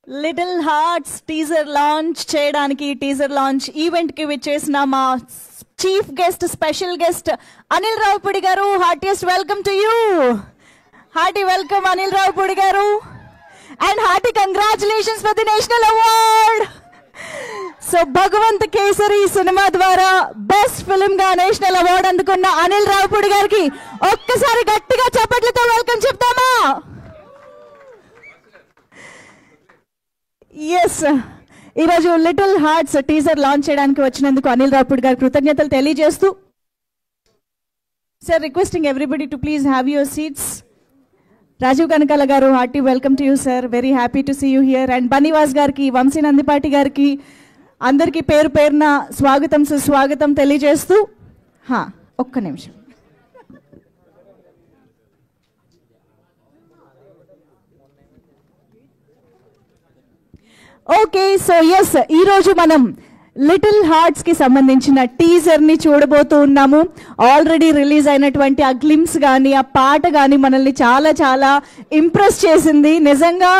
Little hearts teaser launch చేయడానికి teaser launch event కి విచ్చేసిన మా chief guest special guest Anil Ravipudi garu, heartiest welcome to you. Hearty welcome Anil Ravipudi garu and hearty congratulations for the national award. So Bhagavanth Kesari cinema ద్వారా best film గా national award అందుకున్న అనిల్ రావుపూడి గారికి ఒక్కసారి గట్టిగా చప్పట్లతో వెల్కమ్ చెప్తామా? ఎస్, ఈరోజు లిటిల్ హార్ట్స్ టీజర్ లాంచ్ చేయడానికి వచ్చినందుకు అనిల్ రావుపూడి గారి కృతజ్ఞతలు తెలియజేస్తూ, sir requesting everybody to please have your seats. Rajeev Kanakala గారు, hearty welcome to you sir, very happy to see you here. And Bunny Vas గారికి, వంశీ నందిపాటి గారికి అందరికీ పేరు పేరున స్వాగతం సుస్వాగతం తెలియజేస్తూ, ఒక్క నిమిషం. ఓకే, సో ఎస్, ఈరోజు మనం లిటిల్ హార్ట్స్ కి సంబంధించిన టీజర్ ని చూడబోతూ ఉన్నాము. ఆల్రెడీ రిలీజ్ అయినటువంటి ఆ గ్లిమ్స్ కానీ ఆ పాట కానీ మనల్ని చాలా చాలా ఇంప్రెస్ చేసింది. నిజంగా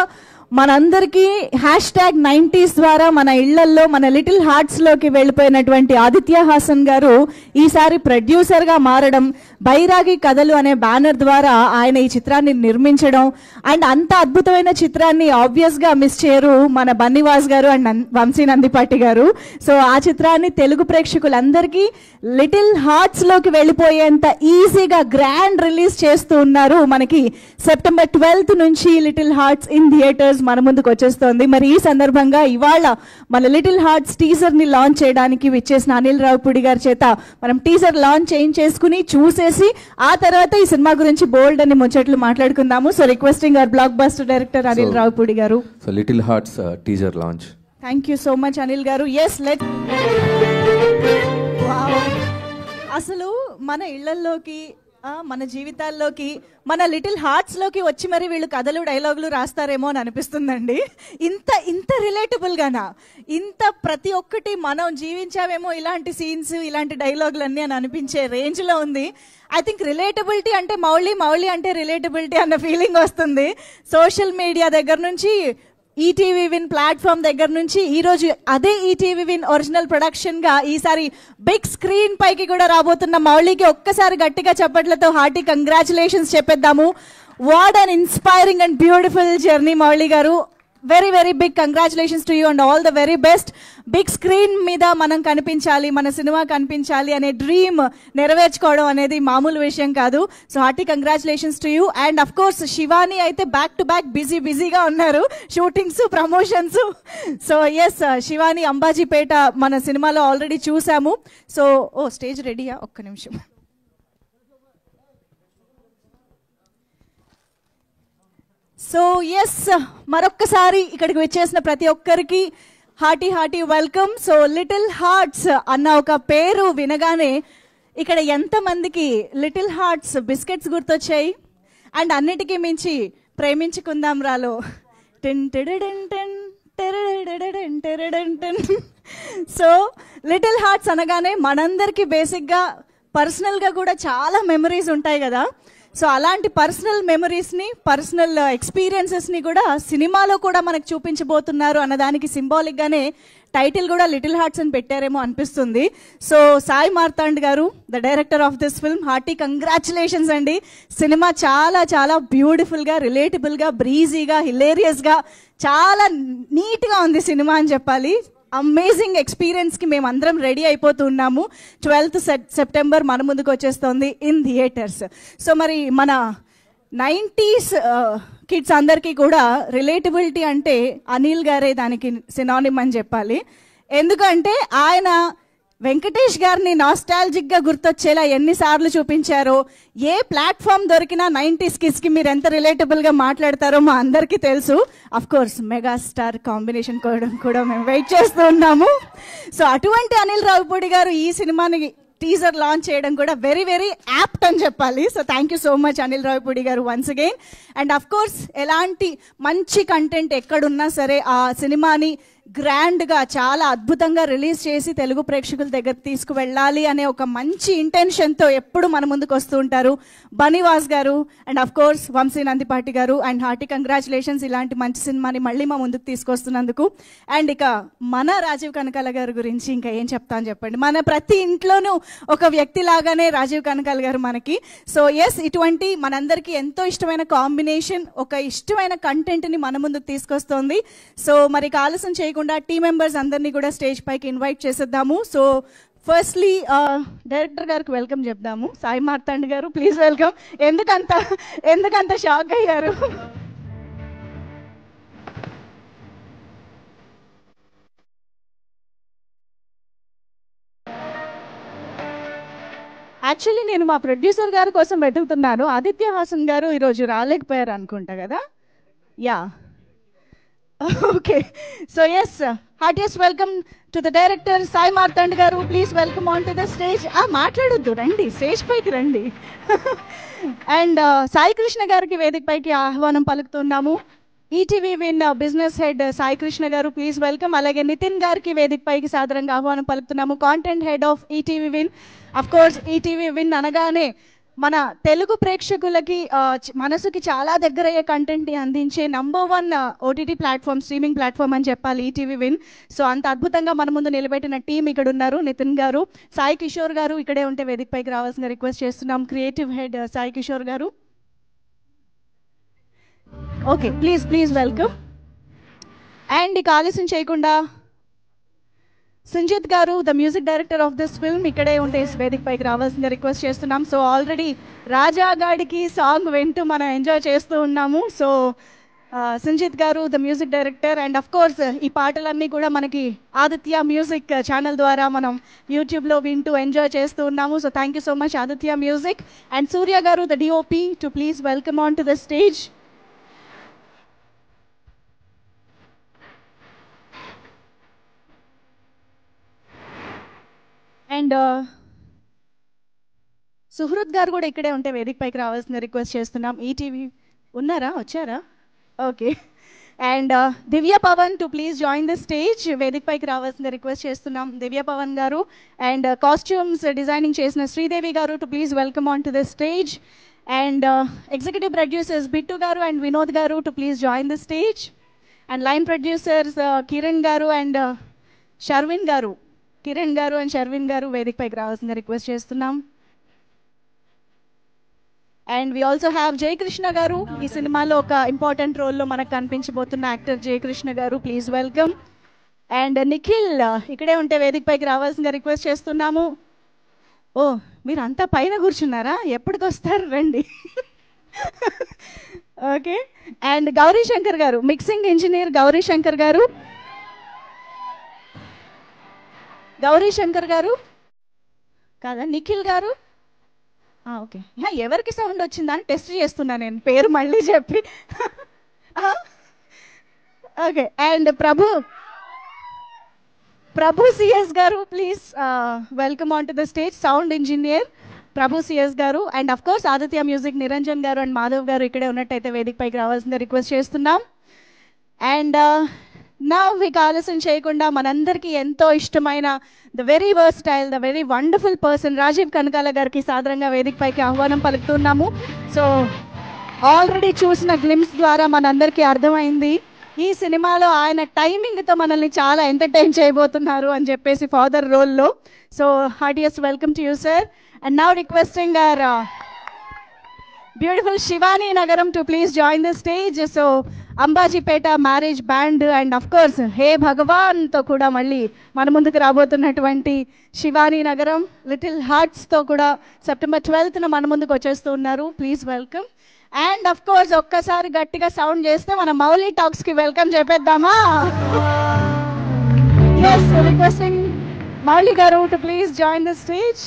మనందరికీ #90s ద్వారా మన ఇళ్లల్లో మన లిటిల్ హార్ట్స్ లోకి వెళ్ళిపోయినటువంటి ఆదిత్య హాసన్ గారు ఈసారి ప్రొడ్యూసర్ గా మారడం, బైరాగి కథలు అనే బ్యానర్ ద్వారా ఆయన ఈ చిత్రాన్ని నిర్మించడం, అండ్ అంత అద్భుతమైన చిత్రాన్ని ఆబ్వియస్ గా మిస్ చేయరు మన బన్నీవాస్ గారు అండ్ వంశీ నందిపాటి గారు. సో ఆ చిత్రాన్ని తెలుగు ప్రేక్షకులందరికీ లిటిల్ హార్ట్స్ లోకి వెళ్ళిపోయేంత ఈజీగా గ్రాండ్ రిలీజ్ చేస్తూ ఉన్నారు. మనకి September 12th నుంచి లిటిల్ హార్ట్స్ ఇన్ థియేటర్స్ మన ముందుకు వచ్చేస్తోంది. మరి ఈ సందర్భంగా ఇవాళ మన లిటిల్ హార్ట్స్ టీజర్ ని లాంచ్ చేయడానికి విచ్చేసిన అనిల్ రావుపూడి గారి చేత మనం టీజర్ లాంచ్ చేయించేసుకుని చూసేసి ఆ తర్వాత ఈ సినిమా గురించి బోల్డ్ అని ముచ్చట్లు మాట్లాడుకుందాము. So requesting our blockbuster director Anil Ravipudi garu. So Little hearts teaser launch. Thank you so much Anil గారు. ఎస్, లెట్ అసలు మన ఇళ్లలోకి మన జీవితాల్లోకి మన లిటిల్ హార్ట్స్ లోకి వచ్చి మరి వీళ్ళు కథలు డైలాగులు రాస్తారేమో అని అనిపిస్తుందండి. ఇంత రిలేటబుల్ గానా, ఇంత ప్రతి ఒక్కటి మనం జీవించామేమో ఇలాంటి సీన్స్ ఇలాంటి డైలాగులన్నీ అని అనిపించే రేంజ్ లో ఉంది. ఐ థింక్ రిలేటబిలిటీ అంటే మౌళి అంటే రిలేటబిలిటీ అన్న ఫీలింగ్ వస్తుంది. సోషల్ మీడియా దగ్గర నుంచి ఈటీవీ విన్ ప్లాట్ఫామ్ దగ్గర నుంచి ఈరోజు అదే ఈటీవీ విన్ ఒరిజినల్ ప్రొడక్షన్ గా ఈసారి బిగ్ స్క్రీన్ పైకి కూడా రాబోతున్న మౌళికి ఒక్కసారి గట్టిగా చప్పట్లతో హార్టీ కంగ్రాచులేషన్స్ చెప్పేద్దాము. What an inspiring and beautiful journey Mouli garu. Very very big congratulations to you and all the very best. Big screen మీద మనం కనిపించాలి, మన సినిమా కనిపించాలి అనే డ్రీమ్ నెరవేర్చుకోవడం అనేది మామూలు విషయం కాదు. So hearty congratulations to you. And of course Shivani అయితే బ్యాక్ టు బ్యాక్ బిజీగా ఉన్నారు, shootings promotions. So yes, Shivani Ambajipeta మన సినిమాలో ఆల్రెడీ చూసాము. సో స్టేజ్ రెడీయా? ఒక్క నిమిషం. సో ఎస్, మరొక్కసారి ఇక్కడికి వచ్చేసిన ప్రతి ఒక్కరికి hearty welcome. So Little hearts అన్న ఒక పేరు వినగానే ఇక్కడ ఎంతమందికి లిటిల్ హార్ట్స్ బిస్కెట్స్ గుర్తొచ్చాయి? అండ్ అన్నిటికీ మించి ప్రేమించుకుందాం రాలో సో లిటిల్ హార్ట్స్ అనగానే మనందరికీ బేసిక్గా పర్సనల్గా కూడా చాలా మెమరీస్ ఉంటాయి కదా. సో అలాంటి పర్సనల్ మెమరీస్ని, పర్సనల్ ఎక్స్పీరియన్సెస్ని కూడా సినిమాలో కూడా మనకు చూపించబోతున్నారు అన్నదానికి సింబాలిక్గానే టైటిల్ కూడా లిటిల్ హార్ట్స్ అని పెట్టారేమో అనిపిస్తుంది. సో సాయి మార్తాండ్ గారు, the director of this film, hearty congratulations అండి. సినిమా చాలా చాలా బ్యూటిఫుల్గా, రిలేటబుల్గా, బ్రీజీగా, హిలేరియస్గా, చాలా నీట్గా ఉంది సినిమా అని చెప్పాలి. అమేజింగ్ ఎక్స్పీరియన్స్ కి మేము అందరం రెడీ అయిపోతున్నాము. 12th September మన ముందుకు వచ్చేస్తోంది ఇన్ థియేటర్స్. సో మరి మన 90s కిడ్స్ అందరికీ కూడా రిలేటబిలిటీ అంటే అనిల్ గారే దానికి సినానిమ్ అని చెప్పాలి. ఎందుకంటే ఆయన వెంకటేష్ గారిని నాస్టాలజిక్ గా గుర్తొచ్చేలా ఎన్నిసార్లు చూపించారో, ఏ ప్లాట్ఫామ్ దొరికినా 90s కిడ్స్ కి మీరు ఎంత రిలేటబుల్ గా మాట్లాడతారో మా అందరికీ తెలుసు. అఫ్ కోర్స్ మెగాస్టార్ కాంబినేషన్ కూడా మేము వెయిట్ చేస్తూ ఉన్నాము. సో అటువంటి అనిల్ రావుపూడి గారు ఈ సినిమాని టీజర్ లాంచ్ చేయడం కూడా వెరీ వెరీ యాప్ట్ అని చెప్పాలి. So thank you so much Anil Ravipudi garu once again. And of course ఎలాంటి మంచి కంటెంట్ ఎక్కడున్నా సరే ఆ సినిమాని గ్రాండ్గా చాలా అద్భుతంగా రిలీజ్ చేసి తెలుగు ప్రేక్షకుల దగ్గర తీసుకువెళ్ళాలి అనే ఒక మంచి ఇంటెన్షన్తో ఎప్పుడు మన ముందుకు వస్తూ ఉంటారు బనీవాస్ గారు. And of course Vamsi Nandipati గారు. అండ్ హార్టీ కంగ్రాచులేషన్స్ ఇలాంటి మంచి సినిమాని మళ్ళీ మా ముందుకు తీసుకొస్తున్నందుకు. అండ్ ఇక మన రాజీవ్ కనకాల గారి గురించి ఇంకా ఏం చెప్తాను చెప్పండి. మన ప్రతి ఇంట్లోనూ ఒక వ్యక్తి లాగానే రాజీవ్ కనకాల గారు మనకి. సో ఎస్, ఇటువంటి మనందరికీ ఎంతో ఇష్టమైన కాంబినేషన్, ఒక ఇష్టమైన కంటెంట్ని మన ముందుకు తీసుకొస్తోంది. సో మరి ఆలస్యం చేయకుండా టీమ్ మెంబర్స్ అందరినీ కూడా స్టేజ్ పైకి ఇన్వైట్ చేసేద్దాము. సో ఫస్ట్లీ డైరెక్టర్ గారికి welcome చెప్దాము. Sai Marthand garu, please welcome. ఎందుకంత షాక్ అయ్యారు? యాక్చువల్లీ నేను మా ప్రొడ్యూసర్ గారి కోసం వెతుకుతున్నాను. ఆదిత్య హాసన్ గారు ఈరోజు రాలేకపోయారు అనుకుంటా కదా. Yeah, okay. So yes, heartiest welcome to the director Sai Marthand garu. Please welcome on to the stage. మాట్లాడొద్దు, రండి స్టేజ్ పైకి రండి. అండ్ సాయి కృష్ణ గారికి వేదిక పైకి ఆహ్వానం పలుకుతున్నాము. ETV Win business head Sai Krishna garu, please welcome. అలాగే నితిన్ గారికి వేదిక పైకి సాదరంగా ఆహ్వానం పలుకుతున్నాము. Content head of ETV Win. Of course ETV Win అనగానే మన తెలుగు ప్రేక్షకులకి మనసుకి చాలా దగ్గరయ్యే కంటెంట్ని అందించే #1 ఓటీటీ ప్లాట్ఫామ్, స్ట్రీమింగ్ ప్లాట్ఫామ్ అని చెప్పాలి ఈటీవీ విన్. సో అంత అద్భుతంగా మన ముందు నిలబెట్టిన టీం ఇక్కడ ఉన్నారు. నితిన్ గారు, సాయి కిషోర్ గారు ఇక్కడే ఉంటే వేదిక పైకి రావాల్సిన రిక్వెస్ట్ చేస్తున్నాం. క్రియేటివ్ హెడ్ సాయి కిషోర్ గారు. Okay, please welcome. అండ్ ఇక ఆలస్యం చేయకుండా సంజిత్ గారు, the music director of this film, ఇక్కడే ఉంటే వేదిక పైకి రావాల్సిందిగా రిక్వెస్ట్ చేస్తున్నాం. సో ఆల్రెడీ రాజాగాడికి సాంగ్ వింటూ మనం ఎంజాయ్ చేస్తూ ఉన్నాము. సో సంజిత్ గారు, the music director. And of course ఈ పాటలన్నీ కూడా మనకి ఆదిత్య మ్యూజిక్ ఛానల్ ద్వారా మనం యూట్యూబ్లో వింటూ ఎంజాయ్ చేస్తూ ఉన్నాము. So thank you so much Aditya music. And Surya garu, the DOP, to please welcome on to the stage. And Suhrith garu కూడా ఇక్కడే ఉంటే వేదిక పైకి రావాల్సిన రిక్వెస్ట్ చేస్తున్నాం. ఈటీవీ ఉన్నారా, వచ్చారా? Okay. And Divya Pavan, to please join the stage. వేదిక పైకి రావాల్సిన రిక్వెస్ట్ చేస్తున్నాం దివ్య పవన్ గారు. అండ్ కాస్ట్యూమ్స్ డిజైనింగ్ చేసిన Sridevi garu, to please welcome on to the stage. And executive producers Bittu garu and Vinod garu, to please join the stage. And line producers Kiran garu and Sharvin గారు, Kiran garu and Sharvin గారు వేదిక పైకి రావాల్సిందిగా రిక్వెస్ట్ చేస్తున్నాం. And we also have Jayakrishna garu, ఈ సినిమాలో ఒక ఇంపార్టెంట్ రోల్లో మనకు కనిపించబోతున్న యాక్టర్ జయకృష్ణ గారు, ప్లీజ్ వెల్కమ్. అండ్ నిఖిల్ ఇక్కడే ఉంటే వేదిక పైకి రావాల్సిందిగా రిక్వెస్ట్ చేస్తున్నాము. ఓ, మీరు అంతా పైన కూర్చున్నారా? ఎప్పటికి వస్తారు, రండి. ఓకే. అండ్ గౌరీ శంకర్ గారు, మిక్సింగ్ ఇంజనీర్ గౌరీ శంకర్ గారు. గౌరీ శంకర్ గారు కాదా, నిఖిల్ గారు. ఓకే, ఎవరికి సౌండ్ వచ్చిందని టెస్ట్ చేస్తున్నా నేను, పేరు మళ్ళీ చెప్పి. Okay. And Prabhu CS garu, please welcome on to the stage, sound engineer Prabhu CS garu. And of course Aditya music Niranjan garu and Madhav గారు ఇక్కడే ఉన్నట్టయితే వేదిక పైకి రావాల్సిందే రిక్వెస్ట్ చేస్తున్నాం. అండ్ నా ఇక ఆలస్యం చేయకుండా మనందరికీ ఎంతో ఇష్టమైన the very versatile, the very wonderful person Rajeev Kanakala గారికి సాదరంగా వేదిక పైకి ఆహ్వానం పలుకుతున్నాము. సో ఆల్రెడీ చూసిన గ్లిమ్స్ ద్వారా మనందరికీ అర్థమైంది ఈ సినిమాలో ఆయన టైమింగ్తో మనల్ని చాలా ఎంటర్టైన్ చేయబోతున్నారు అని చెప్పేసి ఫాదర్ రోల్లో. So heartiest welcome to you sir. And now requesting our beautiful Shivani Nagaram to please join the stage. So Ambajipeta marriage band and of course hey భగవాన్తో కూడా మళ్ళీ మన ముందుకు రాబోతున్నటువంటి శివానీ నగరం లిటిల్ హార్ట్స్తో కూడా సెప్టెంబర్ 12th మన ముందుకు వచ్చేస్తూ ఉన్నారు. Please welcome. And of course ఒక్కసారి గట్టిగా సౌండ్ చేస్తే మన మౌలీ టాక్స్కి వెల్కమ్ చెప్పేద్దామా? ఎస్, రిక్వెస్టింగ్ మౌలి గారు to please join the stage.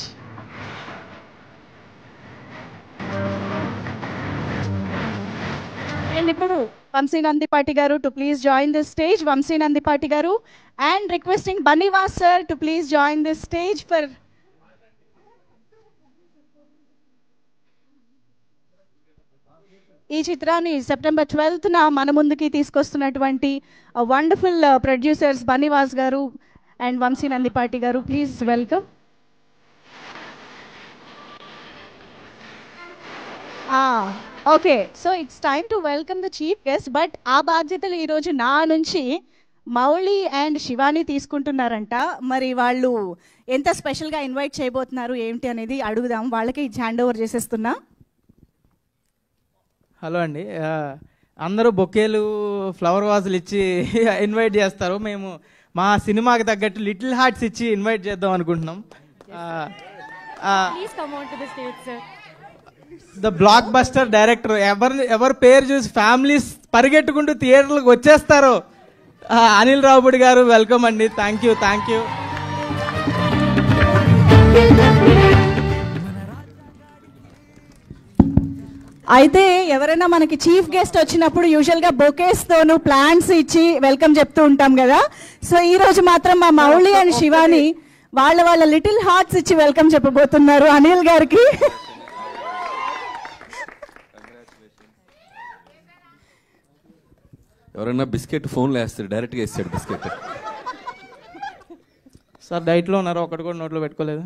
And ఇప్పుడు వంశీ నందిపాటి గారు to please join this stage. Vamsi Nandipati గారు. And requesting Bunny Vas sir to please join this stage for ఈ చిత్రాన్ని సెప్టెంబర్ 12న మన ముందుకి తీసుకొస్తున్నటువంటి వండర్ఫుల్ ప్రొడ్యూసర్స్ బన్నీవాస్ గారు అండ్ వంశీ నందిపాటి గారు, please welcome. Okay, so it's time to welcome the chief guest. But ఆ బాధ్యతలు ఈరోజు నా నుంచి మౌళి అండ్ శివాని తీసుకుంటున్నారంట. మరి వాళ్ళు ఎంత స్పెషల్గా ఇన్వైట్ చేయబోతున్నారు ఏంటి అనేది అడుగుదాం. వాళ్ళకి హ్యాండ్ ఓవర్ చేసేస్తున్నా. హలో అండి, అందరూ బొకేలు ఫ్లవర్ వాజులు ఇచ్చి ఇన్వైట్ చేస్తారు. మేము మా సినిమాకి తగ్గట్టు లిటిల్ హార్ట్స్ ఇచ్చి ఇన్వైట్ చేద్దాం అనుకుంటున్నాం. ద బ్లాక్ బస్టర్ డైరెక్టర్, ఎవరి పేరు చూసి ఫ్యామిలీస్ పరిగెట్టుకుంటూ థియేటర్లకు వచ్చేస్తారు, అనిల్ రావుపూడి గారు. వెల్కమ్ అండి. Thank you. అయితే ఎవరైనా మనకి చీఫ్ గెస్ట్ వచ్చినప్పుడు యూజువల్గా బొకేస్తోను ప్లాంట్స్ ఇచ్చి వెల్కమ్ చెప్తూ ఉంటాం కదా. సో ఈ రోజు మాత్రం మా మౌళి అండ్ శివాని వాళ్ళ లిటిల్ హార్ట్స్ ఇచ్చి వెల్కమ్ చెప్పబోతున్నారు అనిల్ గారికి. ఎవరైనా బిస్కెట్ ఫోన్లో వేస్తారు, డైరెక్ట్గా వేస్తాడు బిస్కెట్. సార్ డైట్లో ఉన్నారు, ఒకటి కూడా నోట్లో పెట్టుకోలేదు.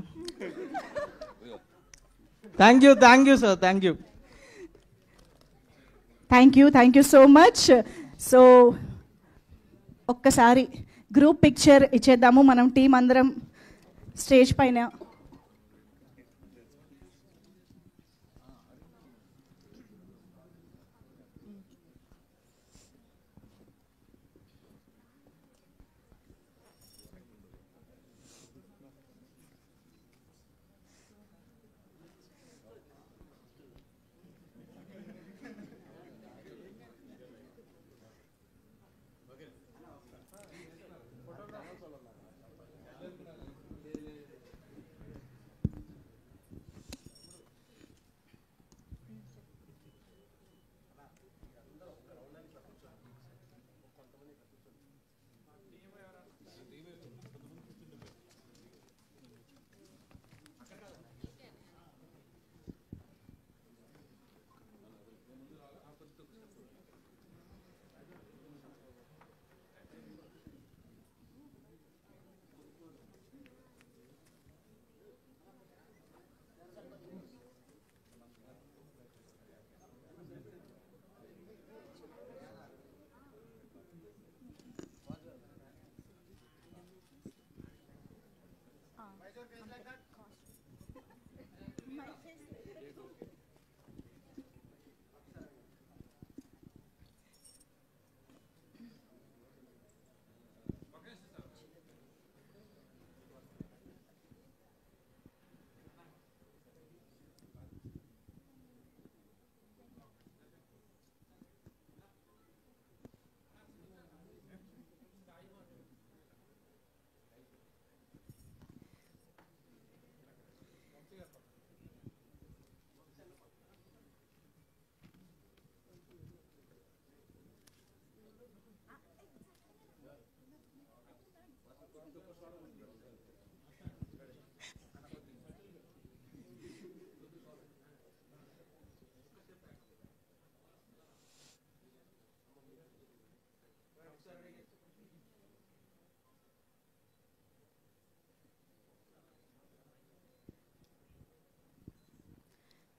Thank you sir, thank you so much. So ఒక్కసారి గ్రూప్ పిక్చర్ ఇచ్చేద్దాము మనం టీం అందరం స్టేజ్ పైన.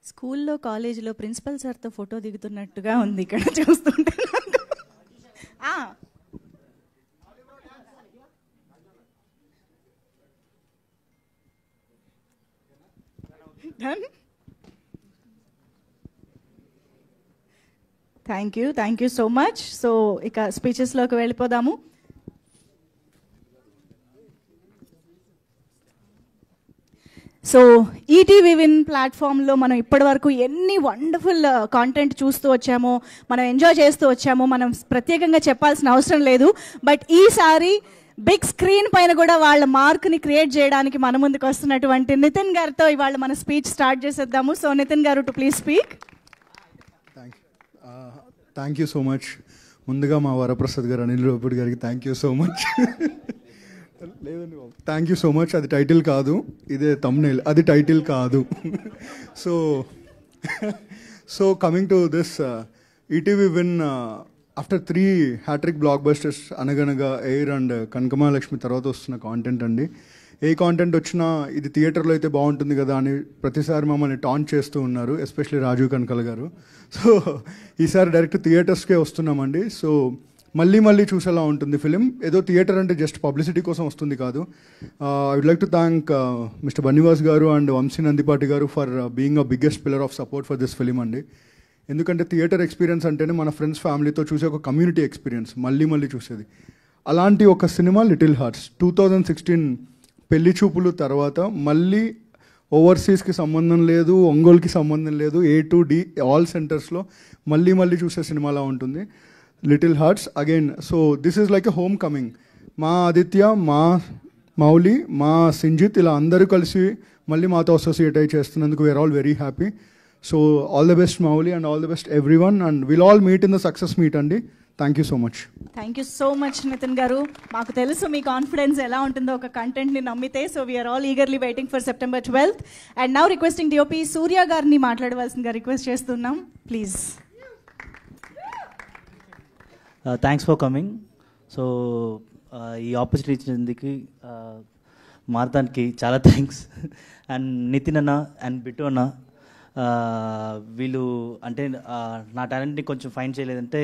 స్కూల్లో కాలేజీలో ప్రిన్సిపల్ సార్తో ఫోటో దిగుతున్నట్టుగా ఉంది ఇక్కడ చూస్తుంటే. Thank you so much. So ఇక స్పీచెస్లోకి వెళ్ళిపోదాము. సో ఈటీవీ విన్ ప్లాట్ఫామ్లో మనం ఇప్పటివరకు ఎన్ని వండర్ఫుల్ కాంటెంట్ చూస్తూ వచ్చామో, మనం ఎంజాయ్ చేస్తూ వచ్చామో, మనం ప్రత్యేకంగా చెప్పాల్సిన అవసరం లేదు. బట్ ఈసారి బిగ్ స్క్రీన్ పైన కూడా వాళ్ళ మార్క్ని క్రియేట్ చేయడానికి మన ముందుకు వస్తున్నటువంటి నితిన్ గారితో ఇవాళ మన స్పీచ్ స్టార్ట్ చేసేద్దాము. సో నితిన్ గారు, to please speak. Thank you so much. ముందుగా మా వరప్రసాద్ గారు, అనిల్ రావుపూడి గారికి థ్యాంక్ యూ సో మచ్. లేదండి బాబు, థ్యాంక్ యూ సో మచ్. అది టైటిల్ కాదు, ఇదే థంబ్నెయిల్, అది టైటిల్ కాదు. So coming to this ETV win after 3 hattrick blockbusters Anaganaga air and Kanakamahalakshmi తర్వాత వస్తున్న కాంటెంట్ అండి. ఏ కాంటెంట్ వచ్చినా ఇది థియేటర్లో అయితే బాగుంటుంది కదా అని ప్రతిసారి మమ్మల్ని టాంట్ చేస్తూ ఉన్నారు, ఎస్పెషల్లీ రాజీవ్ కనకల గారు. సో ఈసారి డైరెక్ట్ థియేటర్స్కే వస్తున్నామండి. సో మళ్ళీ చూసేలా ఉంటుంది ఫిలిం. ఏదో థియేటర్ అంటే జస్ట్ పబ్లిసిటీ కోసం వస్తుంది కాదు. I would like to thank mister Bunny Vas garu and Vamsi Nandipati garu for being a biggest pillar of support for this film అండి. ఎందుకంటే థియేటర్ ఎక్స్పీరియన్స్ అంటేనే మన ఫ్రెండ్స్ ఫ్యామిలీతో చూసే ఒక కమ్యూనిటీ ఎక్స్పీరియన్స్, మళ్ళీ చూసేది. అలాంటి ఒక సినిమా లిటిల్ హార్ట్స్ 2016 పెళ్లి చూపులు తర్వాత మళ్ళీ ఓవర్సీస్కి సంబంధం లేదు, ఒంగోలుకి సంబంధం లేదు, A to D ఆల్ సెంటర్స్లో మళ్ళీ చూసే సినిమాలా ఉంటుంది little hearts again. So this is like a home coming. మా ఆదిత్య, మా మౌలి, మా సింజిత్ ఇలా అందరూ కలిసి మళ్ళీ మాతో అసోసియేట్ అయ్యి చేస్తున్నందుకు we are all very happy. So all the best Mouli and all the best everyone and will all meet in the success meet అండి. Thank you so much. Thank you so much Nithin garu. మాకు తెలుసు మీ కాన్ఫిడెన్స్ ఎలా ఉంటుందో ఒక కంటెంట్ని నమ్మితే. So we are all eagerly waiting for September 12th. And now requesting DOP Surya గారిని మాట్లాడవలసిందిగా రిక్వెస్ట్ చేస్తున్నాం, please. Thanks for coming. So ఈ ఆపర్చునిటీ ఇచ్చినందుకు మారతానికి చాలా థ్యాంక్స్. అండ్ నితిన్ అన్న అండ్ బిట్టు అన్న, వీళ్ళు అంటే నా టాలెంట్ని కొంచెం ఫైండ్ చేయలేదంటే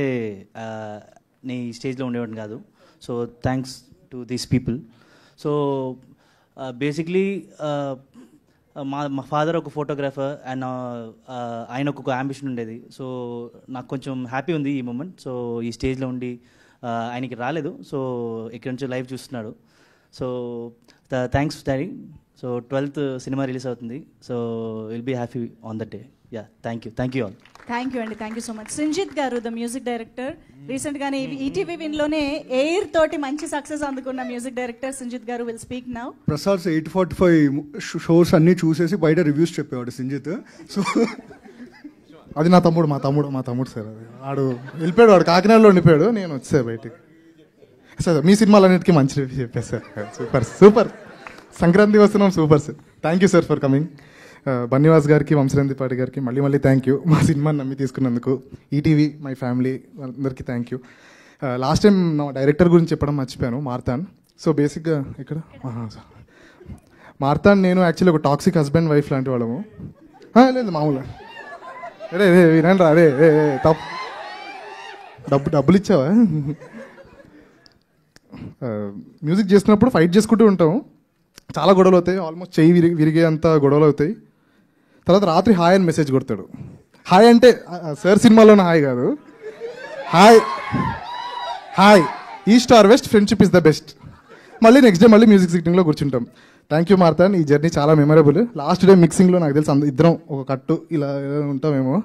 నేను ఈ స్టేజ్లో ఉండేవాడిని కాదు. So thanks to these people. So basically మా ఫాదర్ ఒక ఫోటోగ్రాఫర్ అండ్ ఆయనకు ఒక అంబిషన్ ఉండేది. సో నాకు కొంచెం హ్యాపీ ఉంది ఈ మూమెంట్. సో ఈ స్టేజ్లో ఉండి ఆయనకి రాలేదు, సో ఇక్కడ నుంచి లైవ్ చూస్తున్నాడు. So thanks daddy. So 12th cinema release అవుతుంది. So will be happy on that day. Yeah thank you all. Thank you అండి, thank you so much. Sinjith గారు ద మ్యూజిక్ డైరెక్టర్, రీసెంట్గానే ఈటీవీ విన్లోనే ఎయిర్ తోటి మంచి సక్సెస్ అందుకున్న music director Sinjith గారు will speak now. Prasad 845 shows అన్నీ చూసేసి బయట రివ్యూస్ చెప్పేవాడు సింజిత్. సో అది మా తమ్ముడు సార్. అది వాడు వెళ్ళిపోయాడు, వాడు కాకినాడలో ఉండిపోయాడు, నేను వచ్చా బయటికి. సార్ మీ సినిమాలన్నిటికీ మంచి రివ్యూ చెప్పారు సార్. సూపర్ సంక్రాంతి వస్తున్నాం, super sir. Thank you sir for coming. Bunny Vas గారికి, వంశీనందిపాటి గారికి మళ్ళీ థ్యాంక్ యూ మా సినిమాని నమ్మి తీసుకున్నందుకు. ఈటీవీ, మై ఫ్యామిలీ అందరికీ థ్యాంక్ యూ. లాస్ట్ టైం నా డైరెక్టర్ గురించి చెప్పడం మర్చిపోయాను, మార్తాన్. సో బేసిక్గా ఇక్కడ మార్తాన్ నేను యాక్చువల్లీ ఒక టాక్సిక్ హస్బెండ్ వైఫ్ లాంటి వాళ్ళము. లేదు మామూలుగా అరే వినండి అరే డబ్బులు ఇచ్చావా? మ్యూజిక్ చేస్తున్నప్పుడు ఫైట్ చేసుకుంటూ ఉంటాము, చాలా గొడవలు అవుతాయి, ఆల్మోస్ట్ చెయ్యి విరిగే అంత గొడవలు అవుతాయి. తర్వాత రాత్రి హాయ్ అని మెసేజ్ కొడతాడు. హాయ్ అంటే సార్ సినిమాలోనే హాయ్ కాదు, hi east or west, friendship is the best. మళ్ళీ నెక్స్ట్ డే మళ్ళీ మ్యూజిక్ సిట్టింగ్లో కూర్చుంటాం. థ్యాంక్ యూ మార్తాన్, ఈ జర్నీ చాలా మెమరబుల్. లాస్ట్ డే మిక్సింగ్లో నాకు తెలిసి ఇద్దరం ఒక కట్టు ఇలా ఉంటామేమో.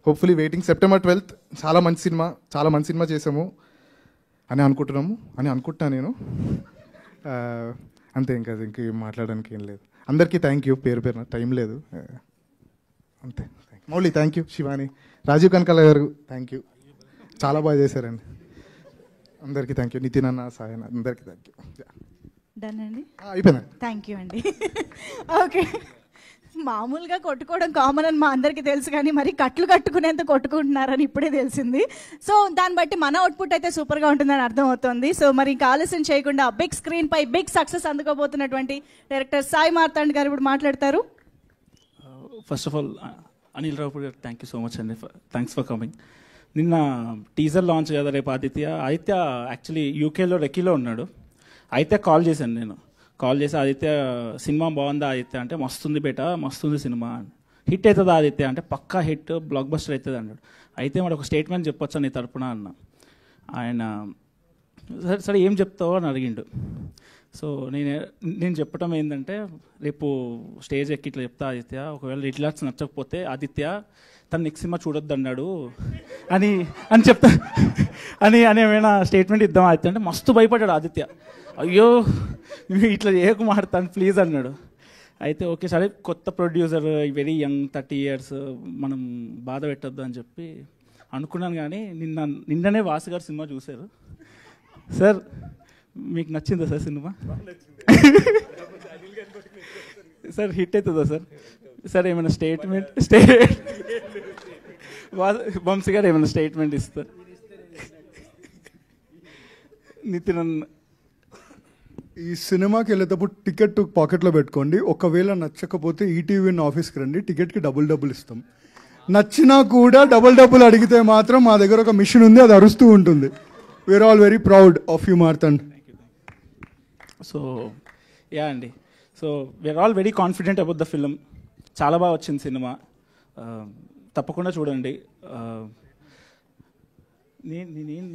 Hopefully waiting September 12th. చాలా మంచి సినిమా చేసాము అని అనుకుంటున్నా నేను. అంతే, ఇంకేం మాట్లాడడానికి ఏం లేదు. అందరికీ థ్యాంక్ యూ పేరు పేరున, టైం లేదు అంతే. మౌలి థ్యాంక్ యూ, శివాని, రాజీవ్ కనకాల గారు థ్యాంక్ యూ, చాలా బాగా చేశారండి. అందరికీ థ్యాంక్ యూ, నితిన్ అన్న, సాయన, అందరికీ థ్యాంక్ యూ. డన్ అండి, అయిపోయింది. థ్యాంక్ యూ అండి. ఓకే, మామూలుగా కొట్టుకోవడం కామన్ అని మా అందరికీ తెలుసు, కానీ మరి కట్టుకునేంత కొట్టుకుంటున్నారని ఇప్పుడే తెలిసింది. సో దాన్ని బట్టి మన అవుట్పుట్ అయితే సూపర్గా ఉంటుందని అర్థమవుతుంది. సో మరి ఇంకా ఆలస్యం చేయకుండా బిగ్ స్క్రీన్ పై బిగ్ సక్సెస్ అందుకోబోతున్నటువంటి డైరెక్టర్ సాయి మార్తాండ్ గారు ఇప్పుడు మాట్లాడతారు. First of all Anil Ravipudi గారు థ్యాంక్ యూ సో మచ్ అండి, థ్యాంక్స్ ఫర్ కమింగ్. నిన్న టీజర్ లాంచ్ కదా రేపు ఆదిత్య యాక్చువల్లీ యూకేలో రెక్కీలో ఉన్నాడు. అయితే కాల్ చేశాను నేను, కాల్ చేసి ఆదిత్య సినిమా బాగుందా ఆదిత్య అంటే మస్తుంది బేటా, మస్తుంది సినిమా, హిట్ అవుతుందా ఆదిత్య అంటే పక్కా హిట్, బ్లాక్ బస్టర్ అవుతుంది అన్నాడు. అయితే మరి ఒక స్టేట్మెంట్ చెప్పొచ్చా నీ తరపున అన్న. ఆయన సరే ఏం చెప్తావో అని అడిగిండు. సో నేను చెప్పడం ఏంటంటే, రేపు స్టేజ్ ఎక్కి ఇట్లా చెప్తా ఆదిత్య, ఒకవేళ లిటిల్ హార్ట్స్ నచ్చకపోతే ఆదిత్య తను నెక్స్ట్ సినిమా చూడొద్దు అన్నాడు అని చెప్తా అని ఏమైనా స్టేట్మెంట్ ఇద్దాం ఆదిత్య అంటే మస్తు భయపడ్డాడు ఆదిత్య. అయ్యో ఇట్లా చేయకు మాడతాను ప్లీజ్ అన్నాడు. అయితే ఓకే సరే, కొత్త ప్రొడ్యూసర్, వెరీ యంగ్ 30 years, మనం బాధ పెట్టద్దు అని చెప్పి అనుకున్నాను. కానీ నిన్ననే వాసు గారు సినిమా చూశారు. సార్ మీకు నచ్చిందా సార్ సినిమా? సార్ హిట్ అవుతుందా సార్? సార్ ఏమైనా స్టేట్మెంట్ వంశీ గారు ఏమైనా స్టేట్మెంట్ ఇస్తారు. నితిన్ అన్న, ఈ సినిమాకి వెళ్ళేటప్పుడు టికెట్ పాకెట్లో పెట్టుకోండి. ఒకవేళ నచ్చకపోతే ఈటీవీ ఆఫీస్కి రండి, టికెట్కి డబుల్ ఇస్తాం. నచ్చినా కూడా డబుల్ అడిగితే మాత్రం మా దగ్గర ఒక మిషన్ ఉంది, అది అరుస్తూ ఉంటుంది. We are all very proud of you Marthand. So yeah అండి, so we are all very confident about the film. చాలా బాగా వచ్చింది సినిమా, తప్పకుండా చూడండి.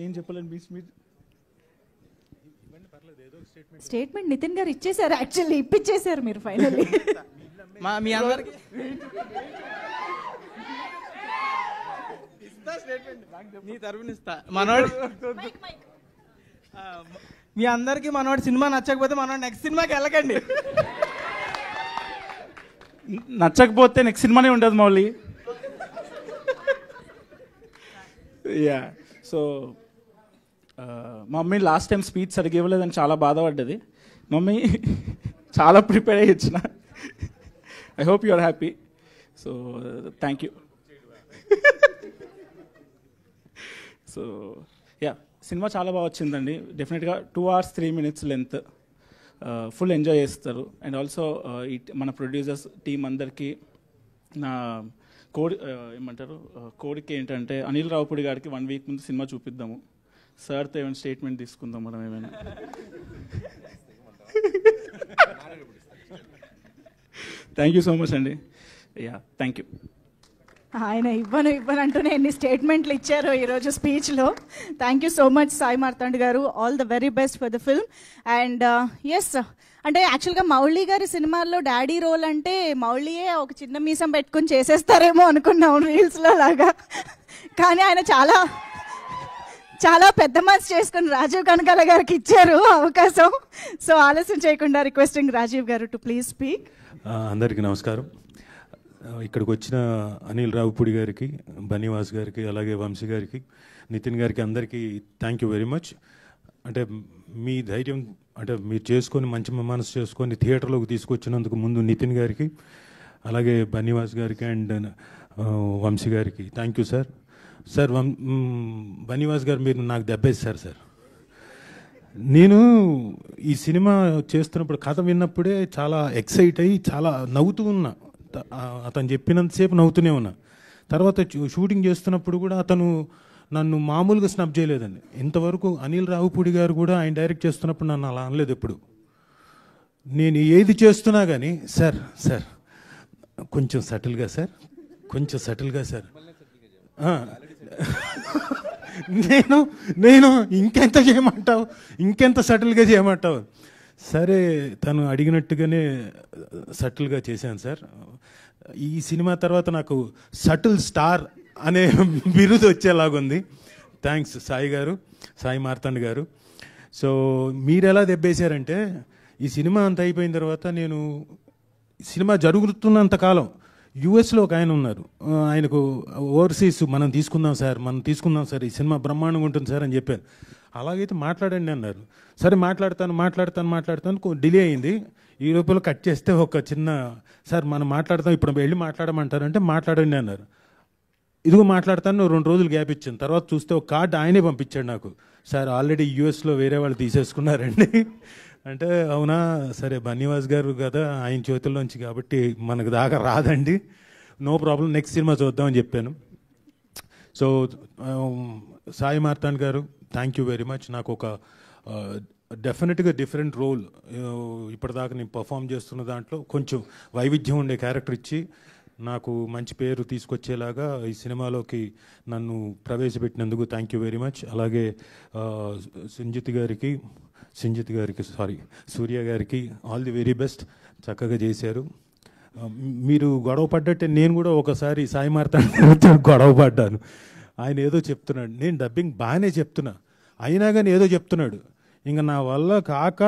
నేను చెప్పలేను, మీరు స్టేట్మెంట్ నితిన్ గారు ఇచ్చేసారు, యాక్చువల్లీ ఇప్పించేశారు మీరు ఫైనల్లీ. మీ అందరికి నీ తరపున ఇస్తా. మనోడు మీ అందరికి మనోడు సినిమా నచ్చకపోతే మనోడు నెక్స్ట్ సినిమాకి వెళ్ళకండి. నచ్చకపోతే నెక్స్ట్ సినిమానే ఉండదు Mouli. Yeah, so mummy last time speech సరిగ్గా ఇవ్వలేదని చాలా బాధపడ్డది. మమ్మీ చాలా ప్రిపేర్ అయ్యి ఇచ్చిన. I hope you are happy. So thank you. So yeah, సినిమా చాలా బాగా వచ్చిందండి. డెఫినెట్గా 2 hours 3 minutes length, full enjoy చేస్తారు. అండ్ ఆల్సో మన ప్రొడ్యూసర్స్ టీం అందరికీ నా కోరిక ఏంటంటే అనిల్ రావుపూడి గారికి 1 week ముందు సినిమా చూపిద్దాము. సార్తో ఏమైనా స్టేట్మెంట్ తీసుకుందాం మనం ఏమైనా. థ్యాంక్ యూ సో మచ్ అండి. Yeah, thank you. ఆయన ఇవ్వనంటూనే ఎన్ని స్టేట్మెంట్లు ఇచ్చారో ఈరోజు స్పీచ్లో. Thank you so much Sai Marthand గారు. All the very best for the film. And yes, అంటే యాక్చువల్గా మౌళి గారి సినిమాల్లో డాడీ రోల్ అంటే మౌళియే ఒక చిన్న మీసం పెట్టుకుని చేసేస్తారేమో అనుకున్నాం రీల్స్లో లాగా. కానీ ఆయన చాలా చాలా పెద్ద మనసు చేసుకుని రాజీవ్ కనకాల గారికి ఇచ్చారు అవకాశం. సో ఆలస్యం చేయకుండా రిక్వెస్టింగ్ రాజీవ్ గారు టు ప్లీజ్ స్పీక్. అందరికీ నమస్కారం. ఇక్కడికి వచ్చిన అనిల్ రావుపూడి గారికి, బనీవాస్ గారికి, అలాగే వంశీ గారికి, నితిన్ గారికి అందరికీ థ్యాంక్ యూ వెరీ మచ్. అంటే మీ ధైర్యం, అంటే మీరు చేసుకొని మంచి మనసు చేసుకొని థియేటర్లోకి తీసుకొచ్చినందుకు ముందు నితిన్ గారికి, అలాగే బనీవాస్ గారికి అండ్ వంశీ గారికి thank you sir. Sir Bunny Vas గారు మీరు నాకు దెబ్బేశారు సార్. నేను ఈ సినిమా చేస్తున్నప్పుడు కథ విన్నప్పుడే చాలా ఎక్సైట్ అయ్యి చాలా నవ్వుతూ ఉన్నా. అతను చెప్పినంతసేపు నవ్వుతూనే ఉన్నా. తర్వాత షూటింగ్ చేస్తున్నప్పుడు కూడా అతను నన్ను మామూలుగా స్నబ్ చేయలేదండి. ఇంతవరకు అనిల్ రావుపూడి గారు కూడా ఆయన డైరెక్ట్ చేస్తున్నప్పుడు నన్ను అలా అనలేదు ఎప్పుడు. నేను ఏది చేస్తున్నా కానీ సార్ సార్ కొంచెం సటిల్గా సార్, కొంచెం సటిల్గా సార్, నేను ఇంకెంత చేయమంటావు, ఇంకెంత సటిల్గా చేయమంటావు. సరే తను అడిగినట్టుగానే సటిల్గా చేశాను సార్. ఈ సినిమా తర్వాత నాకు సటిల్ స్టార్ అనే బిరుదు వచ్చేలాగుంది. థ్యాంక్స్ సాయి గారు, సాయి మార్తాండ్ గారు. సో మీరు ఎలా దెబ్బేశారంటే ఈ సినిమా అంత అయిపోయిన తర్వాత నేను సినిమా జరుగుతున్నంత కాలం యూఎస్లో ఒక ఆయన ఉన్నారు, ఆయనకు ఓవర్సీస్ మనం తీసుకుందాం సార్, ఈ సినిమా బ్రహ్మాండంగా ఉంటుంది సార్ అని చెప్పాను. అలాగైతే మాట్లాడండి అన్నారు. సరే మాట్లాడతాను డిలే అయింది. ఈ లోపల కట్ చేస్తే ఒక చిన్న సార్ మనం మాట్లాడతాం, ఇప్పుడు వెళ్ళి మాట్లాడమంటారంటే మాట్లాడండి అన్నారు. ఇదిగో మాట్లాడతాను, 2 రోజులు గ్యాప్ ఇచ్చాను. తర్వాత చూస్తే ఒక కార్డు ఆయనే పంపించాడు నాకు, సార్ ఆల్రెడీ యూఎస్లో వేరే వాళ్ళు తీసేసుకున్నారండి అంటే అవునా, సరే బన్నీవాస్ గారు కదా ఆయన చేతుల్లోంచి కాబట్టి మనకు దాకా రాదండి, నో ప్రాబ్లం, నెక్స్ట్ సినిమా చూద్దామని చెప్పాను. సో సాయి మార్తాండ్ గారు థ్యాంక్ యూ వెరీ మచ్. నాకు ఒక డెఫినెట్గా డిఫరెంట్ రోల్, ఇప్పటిదాకా నేను పర్ఫామ్ చేస్తున్న దాంట్లో కొంచెం వైవిధ్యం ఉండే క్యారెక్టర్ ఇచ్చి నాకు మంచి పేరు తీసుకొచ్చేలాగా ఈ సినిమాలోకి నన్ను ప్రవేశపెట్టినందుకు థ్యాంక్ యూ వెరీ మచ్. అలాగే సూర్య గారికి ఆల్ ది వెరీ బెస్ట్, చక్కగా చేశారు. మీరు గొడవ పడ్డట్టే నేను కూడా ఒకసారి సాయి మార్తాండ్ గొడవ పడ్డాను. ఆయన ఏదో చెప్తున్నాడు, నేను డబ్బింగ్ బాగానే చెప్తున్నా, అయినా కానీ ఏదో చెప్తున్నాడు. ఇంకా నా వల్ల కాక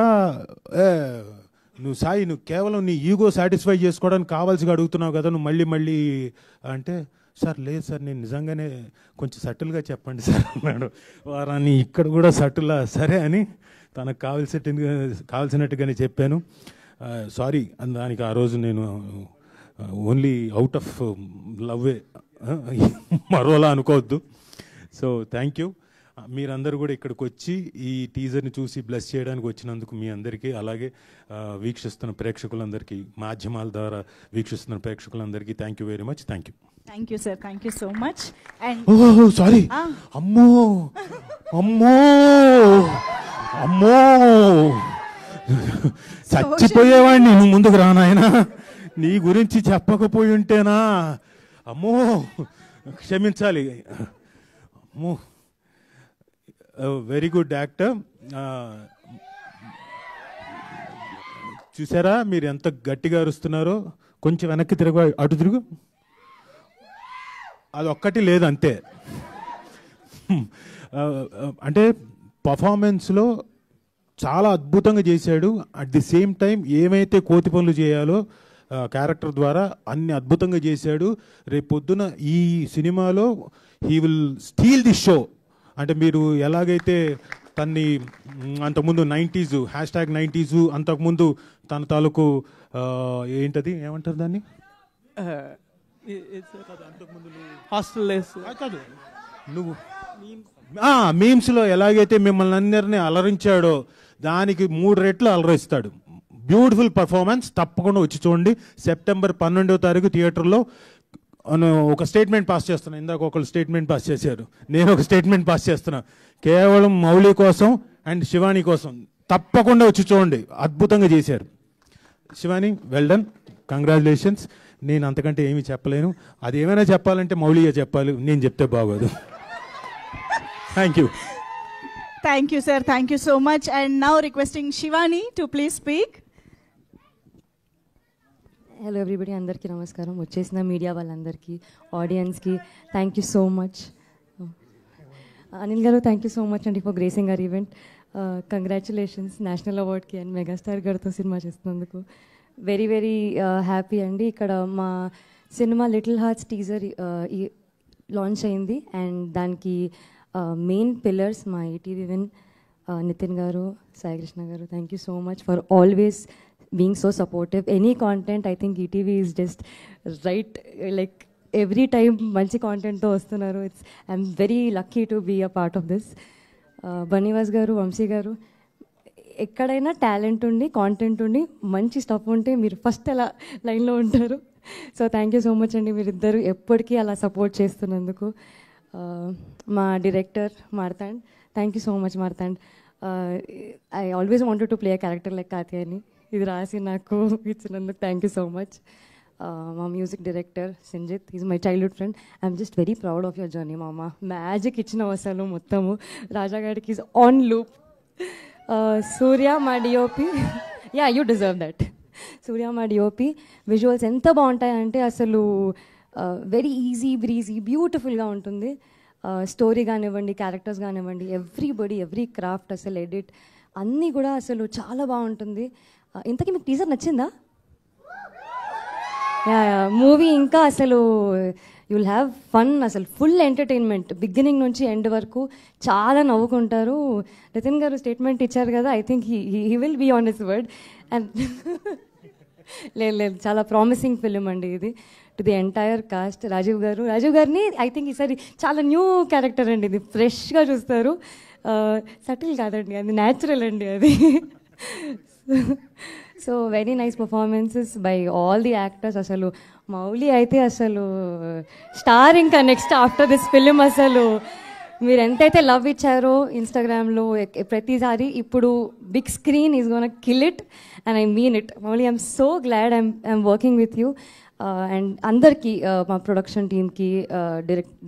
నువ్వు సాయి, నువ్వు కేవలం నీ ఈగో సాటిస్ఫై చేసుకోవడానికి కావాల్సిగా అడుగుతున్నావు కదా, నువ్వు మళ్ళీ అంటే సార్ లేదు సార్ నేను నిజంగానే కొంచెం సటిల్గా చెప్పండి సార్ అన్నాడు. వారాన్ని ఇక్కడ కూడా సటిల్లా సరే అని తనకు కావాల్సినట్టుగానే చెప్పాను. సారీ దానికి ఆ రోజు నేను ఓన్లీ అవుట్ ఆఫ్ లవ్వే మరోలా అనుకోవద్దు. So thank you. మీరందరూ కూడా ఇక్కడికి వచ్చి ఈ టీజర్ని చూసి బ్లెస్ చేయడానికి వచ్చినందుకు మీ అందరికీ, అలాగే వీక్షిస్తున్న ప్రేక్షకులందరికీ, మాధ్యమాల ద్వారా వీక్షిస్తున్న ప్రేక్షకులందరికీ thank you very much. Thank you. Thank you sir, thank you so much. And oh sorry, అమ్మో అమ్మో అమ్మో, చచ్చిపోయేవాడిని. నువ్వు ముందుకు రానాయనా, నీ గురించి చెప్పకపోయి ఉంటేనా. అమ్మో క్షమించాలి. అమ్మో, వెరీ గుడ్ యాక్టర్. చూసారా మీరు ఎంత గట్టిగా అరుస్తున్నారో. కొంచెం వెనక్కి తిరుగు, అటు తిరుగు. అది ఒక్కటి లేదు అంతే. అంటే పర్ఫార్మెన్స్లో చాలా అద్భుతంగా చేశాడు. అట్ ది సేమ్ టైం ఏమైతే కోతి పనులు చేయాలో క్యారెక్టర్ ద్వారా అన్ని అద్భుతంగా చేశాడు. రేపు పొద్దున ఈ సినిమాలో he will steel the show. అంటే మీరు ఎలాగైతే తన్ని అంతకుముందు 90s #90s అంతకుముందు తన తాలూకు ఏంటది ఏమంటారు దాన్ని, హాస్టల్ కాదు, నువ్వు మీమ్స్లో ఎలాగైతే మిమ్మల్ని అందరినీ అలరించాడో దానికి 3 రెట్లు అలరిస్తాడు. Beautiful performance. తప్పకుండా వచ్చి చూడండి. సెప్టెంబర్ 12వ తారీఖు థియేటర్లో. ఒక స్టేట్మెంట్ పాస్ చేస్తున్నా. ఇందాక ఒకళ్ళు స్టేట్మెంట్ పాస్ చేశారు, నేను ఒక స్టేట్మెంట్ పాస్ చేస్తున్నా. కేవలం మౌలి కోసం అండ్ శివాని కోసం తప్పకుండా వచ్చి చూడండి. అద్భుతంగా చేశారు. Shivani, well done, congratulations. నేను అంతకంటే ఏమీ చెప్పలేను. అది ఏమైనా చెప్పాలంటే మౌలిగా చెప్పాలి, నేను చెప్తే బాగోదు. Thank you. Thank you sir, thank you so much. And now requesting Shivani to please speak. Hello everybody, అందరికీ నమస్కారం. వచ్చేసిన మీడియా వాళ్ళందరికీ, ఆడియన్స్కి thank you so much. Anil గారు థ్యాంక్ యూ సో మచ్ అండి for gracing our event. Congratulations national అవార్డ్కి and megastar గారితో cinema చేస్తున్నందుకు. వెరీ వెరీ హ్యాపీ అండి. ఇక్కడ మా cinema little hearts teaser launch అయింది. అండ్ దానికి మెయిన్ పిల్లర్స్ మా ఈటీవీ విన్ నితిన్ గారు, సాయి కృష్ణ గారు. Thank you so much for always being so supportive. Any content, I think ETV is just right, like every time manchi content tho vastunaru. I'm very lucky to be a part of this. Banivas garu, Vamsi garu, ekkadaina talent undi, content undi, manchi stuff unte meer first ala line lo untaru. So thank you so much andi, meer iddaru eppadiki ala support chestunnanduku. Ma director Martand, thank you so much Martand. I always wanted to play a character like Katyayani. ఇది రాసి నాకు ఇచ్చినందుకు thank you so much. మా music director Sanjith, is my childhood friend. I'm just very proud of your journey మామ. Magic ఇచ్చిన అసలు మొత్తము. రాజాగాడికి ఈజ్ ఆన్ లూప్. సూర్య మా DOP, yeah you deserve that. Surya మా డిఓపి. విజువల్స్ ఎంత బాగుంటాయంటే అసలు వెరీ ఈజీ బ్రీజీ బ్యూటిఫుల్గా ఉంటుంది. స్టోరీ కానివ్వండి, క్యారెక్టర్స్ కానివ్వండి, ఎవ్రీబడి, ఎవ్రీ క్రాఫ్ట్, అసలు ఎడిట్ అన్నీ కూడా అసలు చాలా బాగుంటుంది. ఇంతకీ మీకు టీజర్ నచ్చిందా? మూవీ ఇంకా అసలు యూ విల్ హ్యావ్ ఫన్. అసలు ఫుల్ ఎంటర్టైన్మెంట్ బిగినింగ్ నుంచి ఎండ్ వరకు. చాలా నవ్వుకుంటారు. నితిన్ గారు స్టేట్మెంట్ ఇచ్చారు కదా, I think he will be on his word. And లేదు, చాలా ప్రామిసింగ్ ఫిలిం అండి ఇది. To the entire cast. Rajeev గారిని ఐ థింక్ ఈసారి చాలా న్యూ క్యారెక్టర్ అండి ఇది. ఫ్రెష్గా చూస్తారు. సటిల్ కాదండి, అది న్యాచురల్ అండి అది. So very nice performances by all the actors. అసలు మౌలి అయితే అసలు స్టార్. ఇంకా నెక్స్ట్ ఆఫ్టర్ దిస్ ఫిలిం అసలు మీరు ఎంతైతే లవ్ ఇచ్చారో ఇన్స్టాగ్రామ్లో ప్రతిసారి, ఇప్పుడు big screen is gonna kill it and I mean it. Mouli, I'm so glad I'm working with you. And అందరికీ, మా ప్రొడక్షన్ టీమ్కి,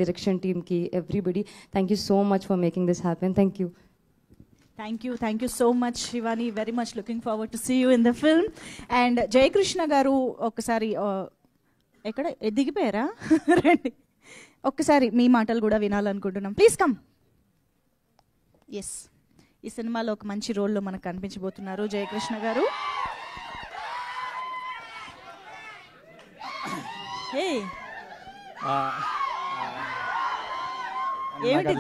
డైరెక్షన్ టీమ్కి, everybody, thank you so much for making this happen. Thank you. Thank you so much Shivani. Very much looking forward to see you in the film. And Jayakrishna garu ఒకసారి ఎక్కడ దిగిపోయారా? రండి, ఒక్కసారి మీ మాటలు కూడా వినాలనుకుంటున్నాం. Please come. ఎస్, ఈ సినిమాలో ఒక మంచి రోల్లో మనకు కనిపించబోతున్నారు జయకృష్ణ గారు.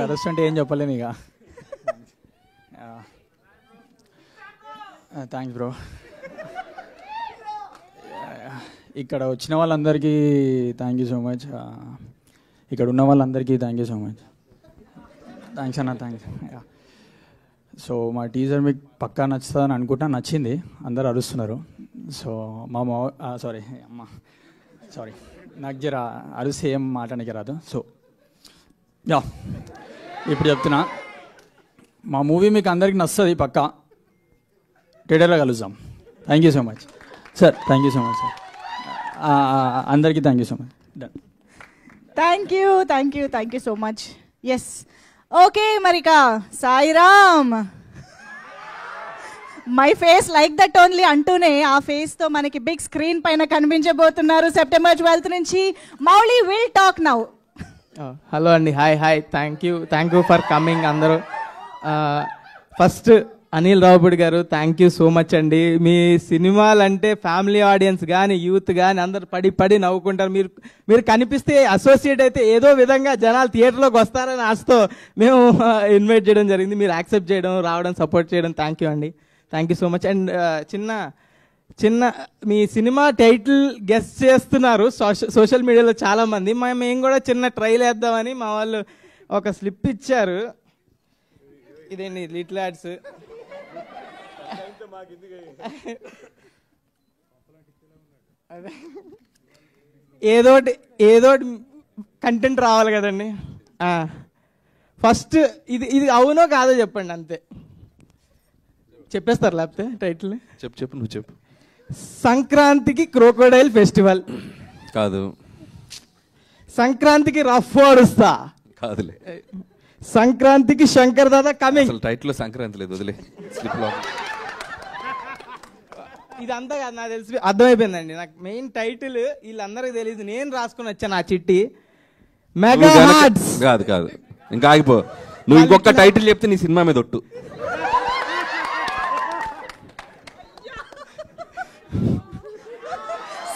అరుస్తుంటే ఏం చెప్పలేము ఇక. Thanks bro. ఇక్కడ వచ్చిన వాళ్ళందరికీ థ్యాంక్ యూ సో మచ్. ఇక్కడ ఉన్న వాళ్ళందరికీ thank you so much. Thanks అన్న, థ్యాంక్స్. సో మా టీజర్ మీకు పక్కా నచ్చుతుందని అనుకుంటా, నచ్చింది, అందరు అరుస్తున్నారు. సో సారీ నాకు జర అరుసి ఏం మాట్లాడడానికి రాదు. సో ఇప్పుడు చెప్తున్నా, మా మూవీ మీకు అందరికి నచ్చుతుంది పక్కా. థియేటర్లో కలుద్దాం. Thank you so much sir. Thank you so much sir. అందరికీ thank you so much. Done. Thank you so much. Yes, okay. మరిక Sairam, my face like that only అంటూనే ఆ ఫేస్తో మనకి బిగ్ స్క్రీన్ పైన కనిపించబోతున్నారు September 12th నుంచి. Mouli will talk now. Hello అండి, hi. Thank you for coming అందరూ. First Anil Ravipudi గారు, థ్యాంక్ యూ సో మచ్ అండి. మీ సినిమాలు అంటే ఫ్యామిలీ ఆడియన్స్ కానీ యూత్ కానీ అందరు పడి నవ్వుకుంటారు. మీరు కనిపిస్తే అసోసియేట్ అయితే ఏదో విధంగా జనాలు థియేటర్లోకి వస్తారని ఆశతో మేము ఇన్వైట్ చేయడం జరిగింది. మీరు యాక్సెప్ట్ చేయడం, రావడం, సపోర్ట్ చేయడం థ్యాంక్ యూ అండి. Thank you so much. And చిన్న మీ సినిమా టైటిల్ గెస్ట్ చేస్తున్నారు సోషల్ మీడియాలో చాలామంది. మేము కూడా చిన్న ట్రైల్ వేద్దామని మా వాళ్ళు ఒక స్లిప్ ఇచ్చారు. ఇదేంటి లిటిల్ యాడ్స్. ఏదోటి కంటెంట్ రావాలి కదండి. ఫస్ట్ ఇది అవునో కాదో చెప్పండి, అంతే. చెప్పేస్తారు లేకపోతే టైటిల్. చెప్పు నువ్వు చెప్పు. సంక్రాంతికి క్రోకోడైల్ ఫెస్టివల్ కాదు, సంక్రాంతికి రఫ్ ఆడుస్తా కాదులే, సంక్రాంతికి శంకర్ దాదా కమింగ్. అసలు టైటిల్లో సంక్రాంతి లేదు, వదిలే. ఇదంతా కాదు, నాకు తెలిసి అర్థమైపోయిందండి. నాకు మెయిన్ టైటిల్ వీళ్ళందరికీ తెలియదు, నేను రాసుకుని వచ్చాను ఆ చిట్టి. Mega hearts. కాదు, ఇంకా ఆగిపో. నువ్వు ఇంకొక టైటిల్ చెప్తే నీ సినిమా మీద ఒట్టు.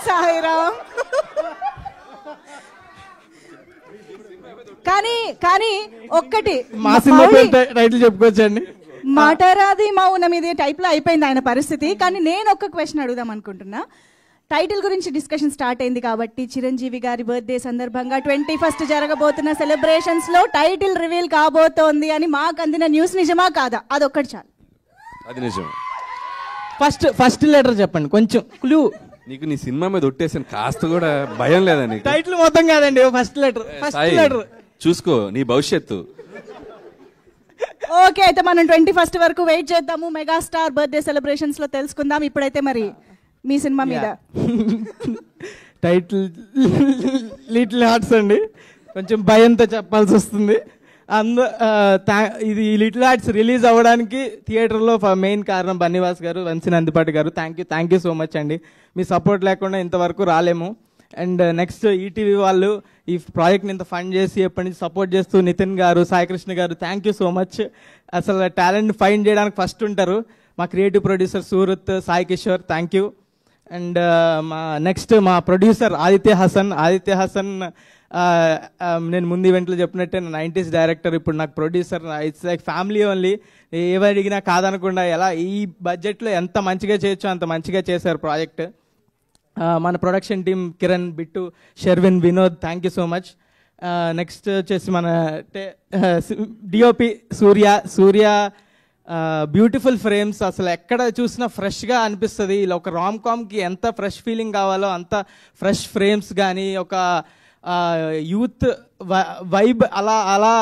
సాయిరామ్, కానీ ఒక్కటి మా సినిమా టైటిల్ చెప్పుకోవచ్చండి. మాటరాది మౌనం ఇది టైప్ లో అయిపోయింది ఆయన పరిస్థితి. కానీ నేను ఒక క్వశ్చన్ అడుగుదాం అనుకుంటున్నా. టైటిల్ గురించి డిస్కషన్ స్టార్ట్ అయింది కాబట్టి చిరంజీవి గారి బర్త్డే సందర్భంగా 21st జరగబోతున్న సెలబ్రేషన్స్ లో టైటిల్ రివీల్ కాబోతోంది అని మాకు అందిన న్యూస్ నిజమా కాదా? అదొక్కటి చాలు. అది నిజం. ఫస్ట్ లెటర్ చెప్పండి, కొంచెం క్లూ. నీకు నీ సినిమా మీద ఒట్టేసాను, కాస్త కూడా భయం లేదా నీకు? టైటిల్ మొత్తం కాదండి, ఫస్ట్ లెటర్ చూసుకో నీ భవిష్యత్తు. ఓకే, అయితే మనం 21st వరకు వెయిట్ చేద్దాము. మెగాస్టార్ బర్త్డే సెలబ్రేషన్స్ లో తెలుసుకుందాం. ఇప్పుడైతే మరి మీ సినిమా మీద టైటిల్ లిటిల్ హార్ట్స్ అండి. కొంచెం భయంతో చెప్పాల్సి వస్తుంది. ఇది లిటిల్ హార్ట్స్ రిలీజ్ అవ్వడానికి థియేటర్లో మెయిన్ కారణం బన్నీవాస్ గారు, వంశీ నందిపాటి గారు. థ్యాంక్ యూ సో మచ్ అండి. మీ సపోర్ట్ లేకుండా ఇంతవరకు రాలేము. అండ్ నెక్స్ట్ ఈటీవీ వాళ్ళు ఈ ప్రాజెక్ట్ని ఇంత ఫండ్ చేసి ఎప్పటి నుంచి సపోర్ట్ చేస్తూ నితిన్ గారు, సాయికృష్ణ గారు, థ్యాంక్ యూ సో మచ్. అసలు టాలెంట్ ఫైండ్ చేయడానికి ఫస్ట్ ఉంటారు. మా creative producer Surat, Sai Kishore, thank you. And మా ప్రొడ్యూసర్ ఆదిత్య హసన్ నేను ముందు ఈవెంట్లో చెప్పినట్టే 90s డైరెక్టర్, ఇప్పుడు నాకు producer. It's like family only. ఏవి అడిగినా కాదనకుండా ఎలా ఈ బడ్జెట్లో ఎంత మంచిగా చేయొచ్చో అంత మంచిగా చేశారు ప్రాజెక్ట్. మన production team Kiran, Bittu, Sherwin, Vinod, thank you so much. Next వచ్చేసి మన డిఓపి సూర్య బ్యూటిఫుల్ ఫ్రేమ్స్. అసలు ఎక్కడ చూసినా ఫ్రెష్గా అనిపిస్తుంది. ఇలా ఒక రామ్ కామ్కి ఎంత ఫ్రెష్ ఫీలింగ్ కావాలో అంత ఫ్రెష్ ఫ్రేమ్స్ కానీ, ఒక యూత్ వైబ్ అలా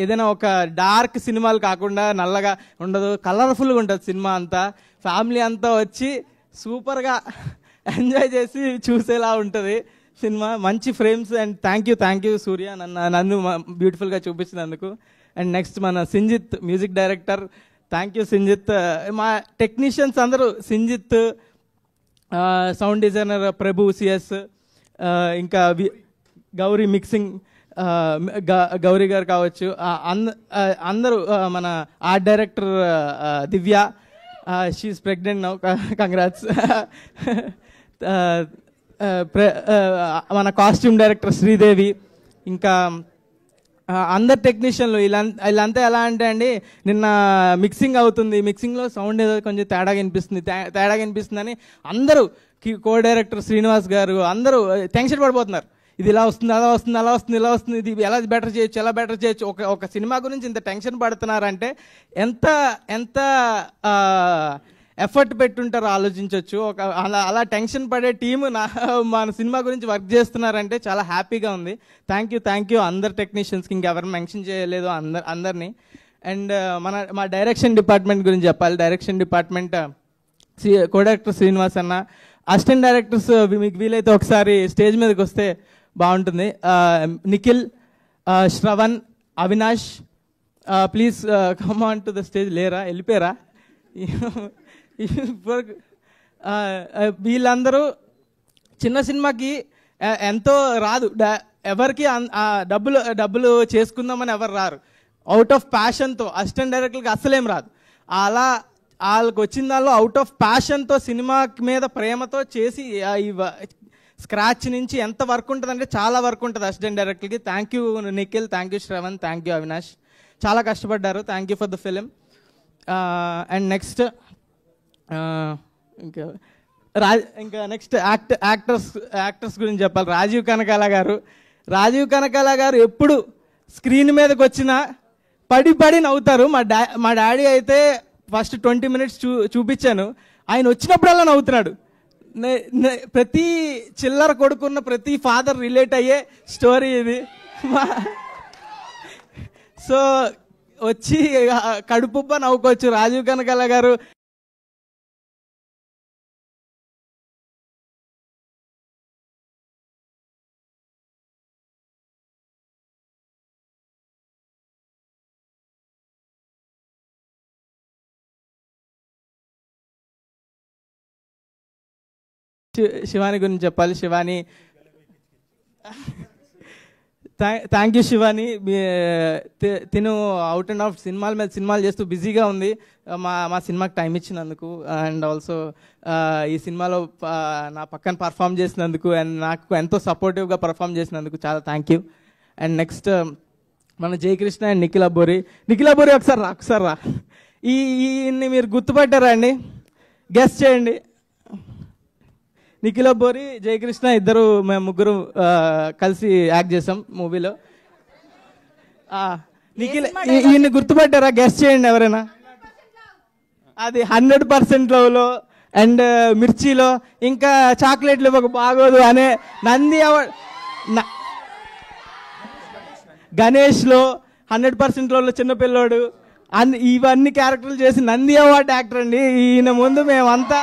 ఏదైనా ఒక డార్క్ సినిమాలు కాకుండా నల్లగా ఉండదు, కలర్ఫుల్గా ఉంటుంది సినిమా అంతా. ఫ్యామిలీ అంతా వచ్చి సూపర్గా ఎంజాయ్ చేసి చూసేలా ఉంటుంది సినిమా. మంచి ఫ్రేమ్స్. అండ్ థ్యాంక్ యూ సూర్య నన్ను బ్యూటిఫుల్గా చూపించినందుకు. అండ్ నెక్స్ట్ మన Sinjith music director, thank you Sinjith. మా టెక్నీషియన్స్ అందరూ సింజిత్, సౌండ్ డిజైనర్ ప్రభు సిఎస్, ఇంకా గౌరీ మిక్సింగ్ గౌరీ గారు కావచ్చు, అందరూ మన ఆర్ట్ డైరెక్టర్ దివ్య, షీఈస్ ప్రెగ్నెంట్ నౌ, కంగ్రాట్స్. మన కాస్ట్యూమ్ డైరెక్టర్ శ్రీదేవి, ఇంకా అందరు టెక్నీషియన్లు వీళ్ళంతా ఎలా అంటే అండి, నిన్న మిక్సింగ్ అవుతుంది, మిక్సింగ్లో సౌండ్ ఏదో కొంచెం తేడాగా వినిపిస్తుందని అందరూ కో డైరెక్టర్ శ్రీనివాస్ గారు అందరూ టెన్షన్ పడిపోతున్నారు. ఇది ఇలా వస్తుంది, అలా వస్తుంది, అలా వస్తుంది, ఇలా వస్తుంది, ఇది ఎలా బెటర్ చేయొచ్చు, ఎలా బెటర్ చేయొచ్చు. ఒక సినిమా గురించి ఇంత టెన్షన్ పడుతున్నారంటే ఎంత ఎంత ఎఫర్ట్ పెట్టుంటారో ఆలోచించవచ్చు. అలా టెన్షన్ పడే టీము మన సినిమా గురించి వర్క్ చేస్తున్నారంటే చాలా హ్యాపీగా ఉంది. థ్యాంక్ యూ అందరు టెక్నీషియన్స్కి, ఇంకెవరు మెన్షన్ చేయలేదు అందరినీ. అండ్ మా డైరెక్షన్ డిపార్ట్మెంట్ గురించి చెప్పాలి. Direction department co director Srinivas అన్న, అసిస్టెంట్ డైరెక్టర్స్ మీకు వీలైతే ఒకసారి స్టేజ్ మీదకి వస్తే బాగుంటుంది. Nikhil, Shravan, Avinash, please come on to the stage. లేరా, వెళ్ళిపోయారా? వీళ్ళందరూ చిన్న సినిమాకి ఎంతో రాదు, ఎవరికి డబ్బులు చేసుకుందామని ఎవరు రారు. అవుట్ ఆఫ్ ప్యాషన్తో అసిస్టెంట్ డైరెక్టర్కి అస్సలేం రాదు. అలా వాళ్ళకి వచ్చిన దానిలో అవుట్ ఆఫ్ ప్యాషన్తో సినిమా మీద ప్రేమతో చేసి స్క్రాచ్ నుంచి ఎంత వర్క్ ఉంటుందంటే చాలా వర్క్ ఉంటుంది అసిస్టెంట్ డైరెక్టర్కి. Thank you Nikhil, thank you Shravan, thank you Avinash, చాలా కష్టపడ్డారు. Thank you for the film. And next ఇంకా నెక్స్ట్ యాక్టర్స్ గురించి చెప్పాలి. రాజీవ్ కనకాల గారు ఎప్పుడు స్క్రీన్ మీదకి వచ్చినా పడి నవ్వుతారు. మా డాడీ అయితే ఫస్ట్ 20 minutes చూపించాను, ఆయన వచ్చినప్పుడల్లా నవ్వుతున్నాడు. ప్రతి చిల్లర కొడుకున్న ప్రతి ఫాదర్ రిలేట్ అయ్యే స్టోరీ ఇది. సో వచ్చి కడుపుబ్బ నవ్వుకోవచ్చు. రాజీవ్ కనకాల గారు శివాని గురించి చెప్పాలి. Shivani, thank you Shivani. తిను అవుట్ అండ్ అవుట్ సినిమాల మీద సినిమాలు చేస్తూ బిజీగా ఉంది. మా సినిమాకి టైం ఇచ్చినందుకు, అండ్ ఆల్సో ఈ సినిమాలో నా పక్కన పర్ఫామ్ చేసినందుకు, అండ్ నాకు ఎంతో సపోర్టివ్గా పర్ఫామ్ చేసినందుకు చాలా థ్యాంక్ యూ. అండ్ నెక్స్ట్ మన జయకృష్ణ అండ్ నిఖిల్ అబ్బోరి. ఒకసారి రా. ఈయన్ని మీరు గుర్తుపట్టారా అండి? గెస్ చేయండి. నిఖిల్ అబ్బోరి, జయకృష్ణ ఇద్దరు, మేము ముగ్గురు కలిసి యాక్ట్ చేసాం మూవీలో. నిఖిల్, ఈయన్ని గుర్తుపట్టారా? గెస్ చేయండి ఎవరైనా. అది 100% లవ్లో, అండ్ మిర్చిలో, ఇంకా చాక్లెట్లు ఇవ్వక బాగోదు అనే నంది అవార్డ్, గణేష్లో 100% లవ్లో చిన్నపిల్లోడు, ఇవన్నీ క్యారెక్టర్లు చేసి నంది అవార్డ్ యాక్టర్ అండి ఈయన. ముందు మేమంతా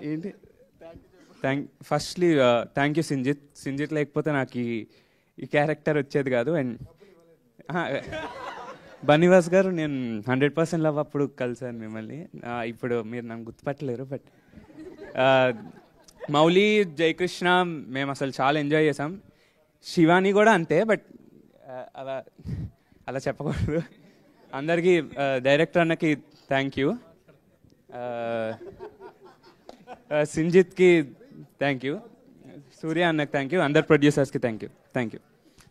ఏంటి ఫస్ట్లీ థ్యాంక్ యూ సింజిత్ లేకపోతే నాకు ఈ క్యారెక్టర్ వచ్చేది కాదు. అండ్ బన్నివాస్ గారు, నేను 100% లవ్ అప్పుడు కలిసాను మిమ్మల్ని. ఇప్పుడు మీరు నన్ను గుర్తుపట్టలేరు, బట్ మౌలి, జయకృష్ణ మేము అసలు చాలా ఎంజాయ్ చేసాం. శివాని కూడా అంతే, బట్ అలా చెప్పకూడదు. అందరికీ, డైరెక్టర్ అన్నకి థ్యాంక్ యూ, సింజిత్కి థ్యాంక్ యూ, సూర్య అన్నకి థ్యాంక్ యూ, అందరు ప్రొడ్యూసర్స్కి థ్యాంక్ యూ.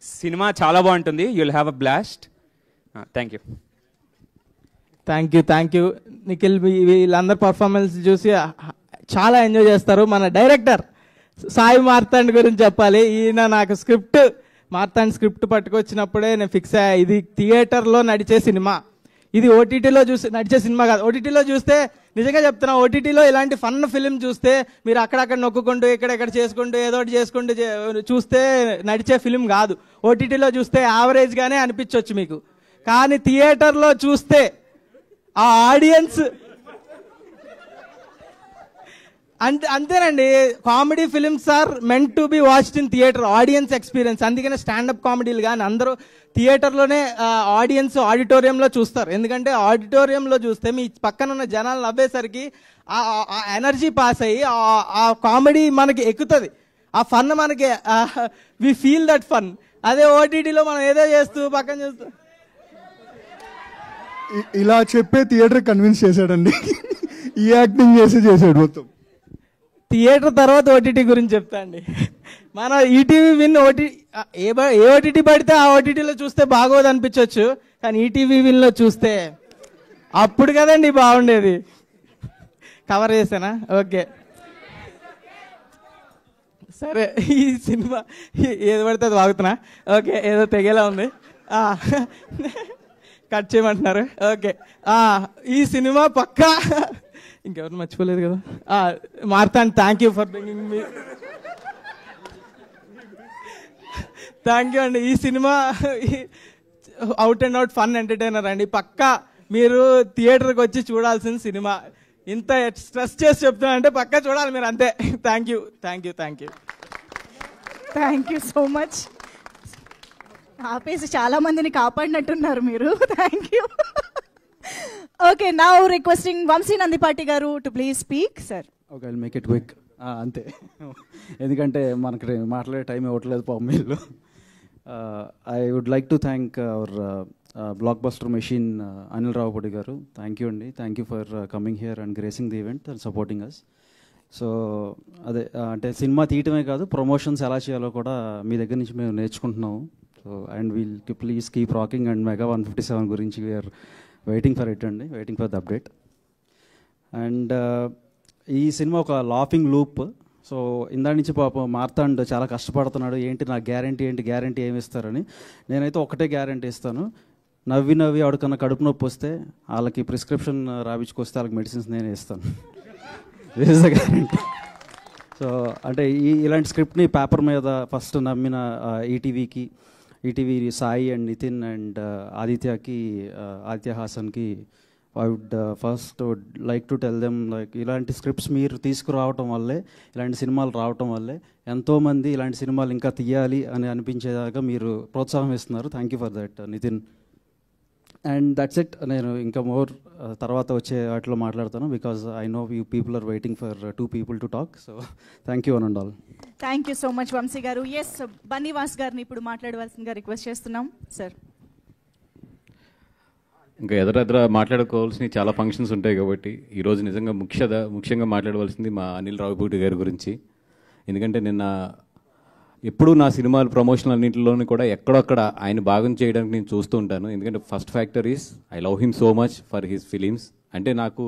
సినిమా చాలా బాగుంటుంది. You'll have a blast. Thank you Nikhil. వీళ్ళందరు పర్ఫార్మెన్స్ చూసి చాలా ఎంజాయ్ చేస్తారు. మన డైరెక్టర్ సాయి మార్తాండ్ గురించి చెప్పాలి. ఈయన నాకు మార్తాండ్ స్క్రిప్ట్ పట్టుకొచ్చినప్పుడే నేను ఫిక్స్ అయ్యా, ఇది థియేటర్లో నడిచే సినిమా, ఇది ఓటీటీలో నడిచే సినిమా కాదు. ఓటీటీలో చూస్తే, నిజంగా చెప్తున్నా, ఓటీటీలో ఇలాంటి ఫన్ ఫిలిం చూస్తే మీరు అక్కడక్కడ నొక్కుంటూ ఇక్కడెక్కడ చేసుకుంటూ ఏదో ఒకటి చేసుకుంటూ చూస్తే నడిచే ఫిలిం కాదు. ఓటీటీలో చూస్తే యావరేజ్గానే అనిపించవచ్చు మీకు, కానీ థియేటర్లో చూస్తే ఆ ఆడియన్స్ అంతేనండి. Comedy films are meant to be watched in theatre, audience experience. అందుకనే స్టాండప్ కామెడీలు కానీ అందరూ థియేటర్లోనే ఆడియన్స్ ఆడిటోరియంలో చూస్తారు. ఎందుకంటే ఆడిటోరియంలో చూస్తే మీ పక్కన ఉన్న జనాలు నవ్వేసరికి ఆ ఎనర్జీ పాస్ అయ్యి ఆ కామెడీ మనకి ఎక్కుతుంది, ఆ ఫన్ మనకి, వి ఫీల్ దట్ ఫన్. అదే ఓటీటీలో మనం ఏదో చేస్తూ పక్కన చూస్తూ ఇలా చెప్పే థియేటర్ కన్విన్స్ చేశాడండి. ఈ యాక్టింగ్ చేసాడు మొత్తం. థియేటర్ తర్వాత ఓటీటీ గురించి చెప్తా అండి. మన ఈటీవీ విన్ ఏ ఓటీటీ పడితే ఆ ఓటీటీలో చూస్తే బాగోదు అనిపించవచ్చు, కానీ ఈటీవీ విన్లో చూస్తే అప్పుడు కదండి బాగుండేది. కవర్ చేసానా? ఓకే. సరే ఈ సినిమా ఏది పడితే అది వాగుతున్నా. ఓకే, ఏదో తెగేలా ఉంది, కట్ చేయమంటున్నారు. ఓకే, ఈ సినిమా పక్కా ఇంకెవరు మర్చిపోలేదు కదా. Marthand, thank you for bringing me. Thank you అండి. ఈ సినిమా out and out fun entertainer అండి. పక్కా మీరు థియేటర్కి వచ్చి చూడాల్సిన సినిమా. ఇంత స్ట్రెస్ చేసి చెప్తున్నానంటే పక్కా చూడాలి మీరు, అంతే. Thank you, thank you, thank you, thank you so much. ఆపేసి చాలా మందిని కాపాడినట్టున్నారు మీరు. Thank you. Okay, now requesting Vamsi Nandipati గారు to please speak. Sir okay, I'll make it quick. అంతే, ఎందుకంటే మనకి మాట్లాడే టైం ఇవ్వట్లేదు పామ్మీళ్ళు. I would like to thank our blockbuster machine Anil Ravipudi గారు. థ్యాంక్ యూ అండి, thank you for coming here and gracing the event and supporting us. So అదే, అంటే సినిమా తీయటమే కాదు, ప్రమోషన్స్ ఎలా చేయాలో కూడా మీ దగ్గర నుంచి మేము నేర్చుకుంటున్నాము. So and we'll please keep rocking. And mega 157 గురించి వీఆర్ వెయిటింగ్ ఫర్ ఇట్ అండి, waiting for the update. And ఈ సినిమా ఒక లాఫింగ్ లూప్. సో ఇందా నుంచి పాపం మార్తాండ్ చాలా కష్టపడుతున్నాడు, ఏంటి నా గ్యారంటీ ఏంటి, గ్యారంటీ ఏమి ఇస్తారని. నేనైతే ఒకటే గ్యారంటీ ఇస్తాను, నవ్వి నవ్వి ఆవిడకన్నా కడుపు నొప్పి వస్తే వాళ్ళకి ప్రిస్క్రిప్షన్ రాయించుకొస్తే వాళ్ళకి మెడిసిన్స్ నేనే ఇస్తాను. This is the guarantee. So అంటే ఇలాంటి స్క్రిప్ట్ని పేపర్ మీద ఫస్ట్ నమ్మిన ETV Sai and Nitin and Aditya హాసన్కి I would first like to tell them, like ఇలాంటి స్క్రిప్ట్స్ మీరు తీసుకురావటం వల్లే, ఇలాంటి సినిమాలు రావటం వల్లే ఎంతోమంది ఇలాంటి సినిమాలు ఇంకా తీయాలి అని అనిపించేదాకా మీరు ప్రోత్సాహం ఇస్తున్నారు. Thank you for that Nithin. And that's it. నేను ఇంకా మోర్ తర్వాత వచ్చే వాటిలో మాట్లాడతాను, because I know you people are waiting for 2 people to talk. So thank you one and all. Thank you so much Vamsi garu. Yes, Bunny Vas గారిని ఇప్పుడు మాట్లాడవలసిందిగా రిక్వెస్ట్ చేస్తున్నాం. సార్, ఇంకా ఎదురెదుర మాట్లాడుకోవాల్సిన చాలా ఫంక్షన్స్ ఉంటాయి కాబట్టి ఈరోజు నిజంగా ముఖ్యంగా మాట్లాడవలసింది మా అనిల్ రావుపూడి గారి గురించి. ఎందుకంటే నిన్న ఎప్పుడు నా సినిమాలు ప్రమోషన్ అన్నింటిలోనూ కూడా ఎక్కడొక్కడ ఆయన భాగం చేయడానికి నేను చూస్తూ ఉంటాను. ఎందుకంటే first factor is I love him so much for his films. అంటే నాకు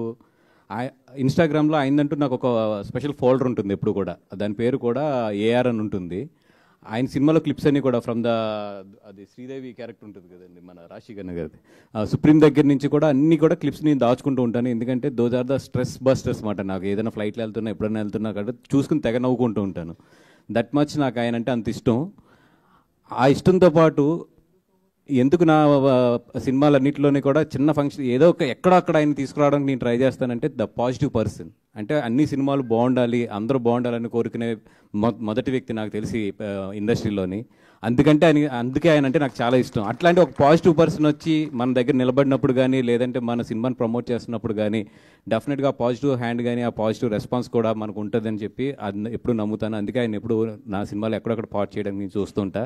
ఇన్స్టాగ్రామ్లో ఆయనంటూ నాకు ఒక స్పెషల్ ఫోల్డర్ ఉంటుంది ఎప్పుడు కూడా, దాని పేరు కూడా ఏఆర్ అని ఉంటుంది. ఆయన సినిమాలో క్లిప్స్ అన్నీ కూడా ఫ్రమ్ అది శ్రీదేవి క్యారెక్టర్ ఉంటుంది కదండి మన రాశిఖన్నా గారిది, సుప్రీం దగ్గర నుంచి కూడా అన్నీ కూడా క్లిప్స్ నేను దాచుకుంటూ ఉంటాను. ఎందుకంటే those are the stress busters మాట. నాకు ఏదైనా ఫ్లైట్లో వెళ్తున్నా, ఎప్పుడైనా వెళ్తున్నా కదా చూసుకుని తెగ నవ్వుకుంటూ ఉంటాను. దట్ మచ్ నాకు ఆయన అంటే అంత ఇష్టం. ఆ ఇష్టంతో పాటు ఎందుకు నా సినిమాలన్నింటిలోనే కూడా చిన్న ఫంక్షన్ ఏదో ఒక ఎక్కడక్కడ ఆయన తీసుకురావడానికి నేను ట్రై చేస్తానంటే ద పాజిటివ్ పర్సన్. అంటే అన్ని సినిమాలు బాగుండాలి, అందరూ బాగుండాలని కోరుకునే మొదటి వ్యక్తి నాకు తెలిసి ఇండస్ట్రీలోని. అందుకే ఆయన అంటే నాకు చాలా ఇష్టం. అట్లాంటి ఒక పాజిటివ్ పర్సన్ వచ్చి మన దగ్గర నిలబడినప్పుడు కానీ, లేదంటే మన సినిమాని ప్రమోట్ చేస్తున్నప్పుడు కానీ డెఫినెట్గా పాజిటివ్ హ్యాండ్ కానీ ఆ పాజిటివ్ రెస్పాన్స్ కూడా మనకు ఉంటుందని చెప్పి అది ఎప్పుడు నమ్ముతాను. అందుకే ఆయన ఎప్పుడు నా సినిమాలు ఎక్కడొక్కడ పాట్ చేయడానికి నేను చూస్తుంటా.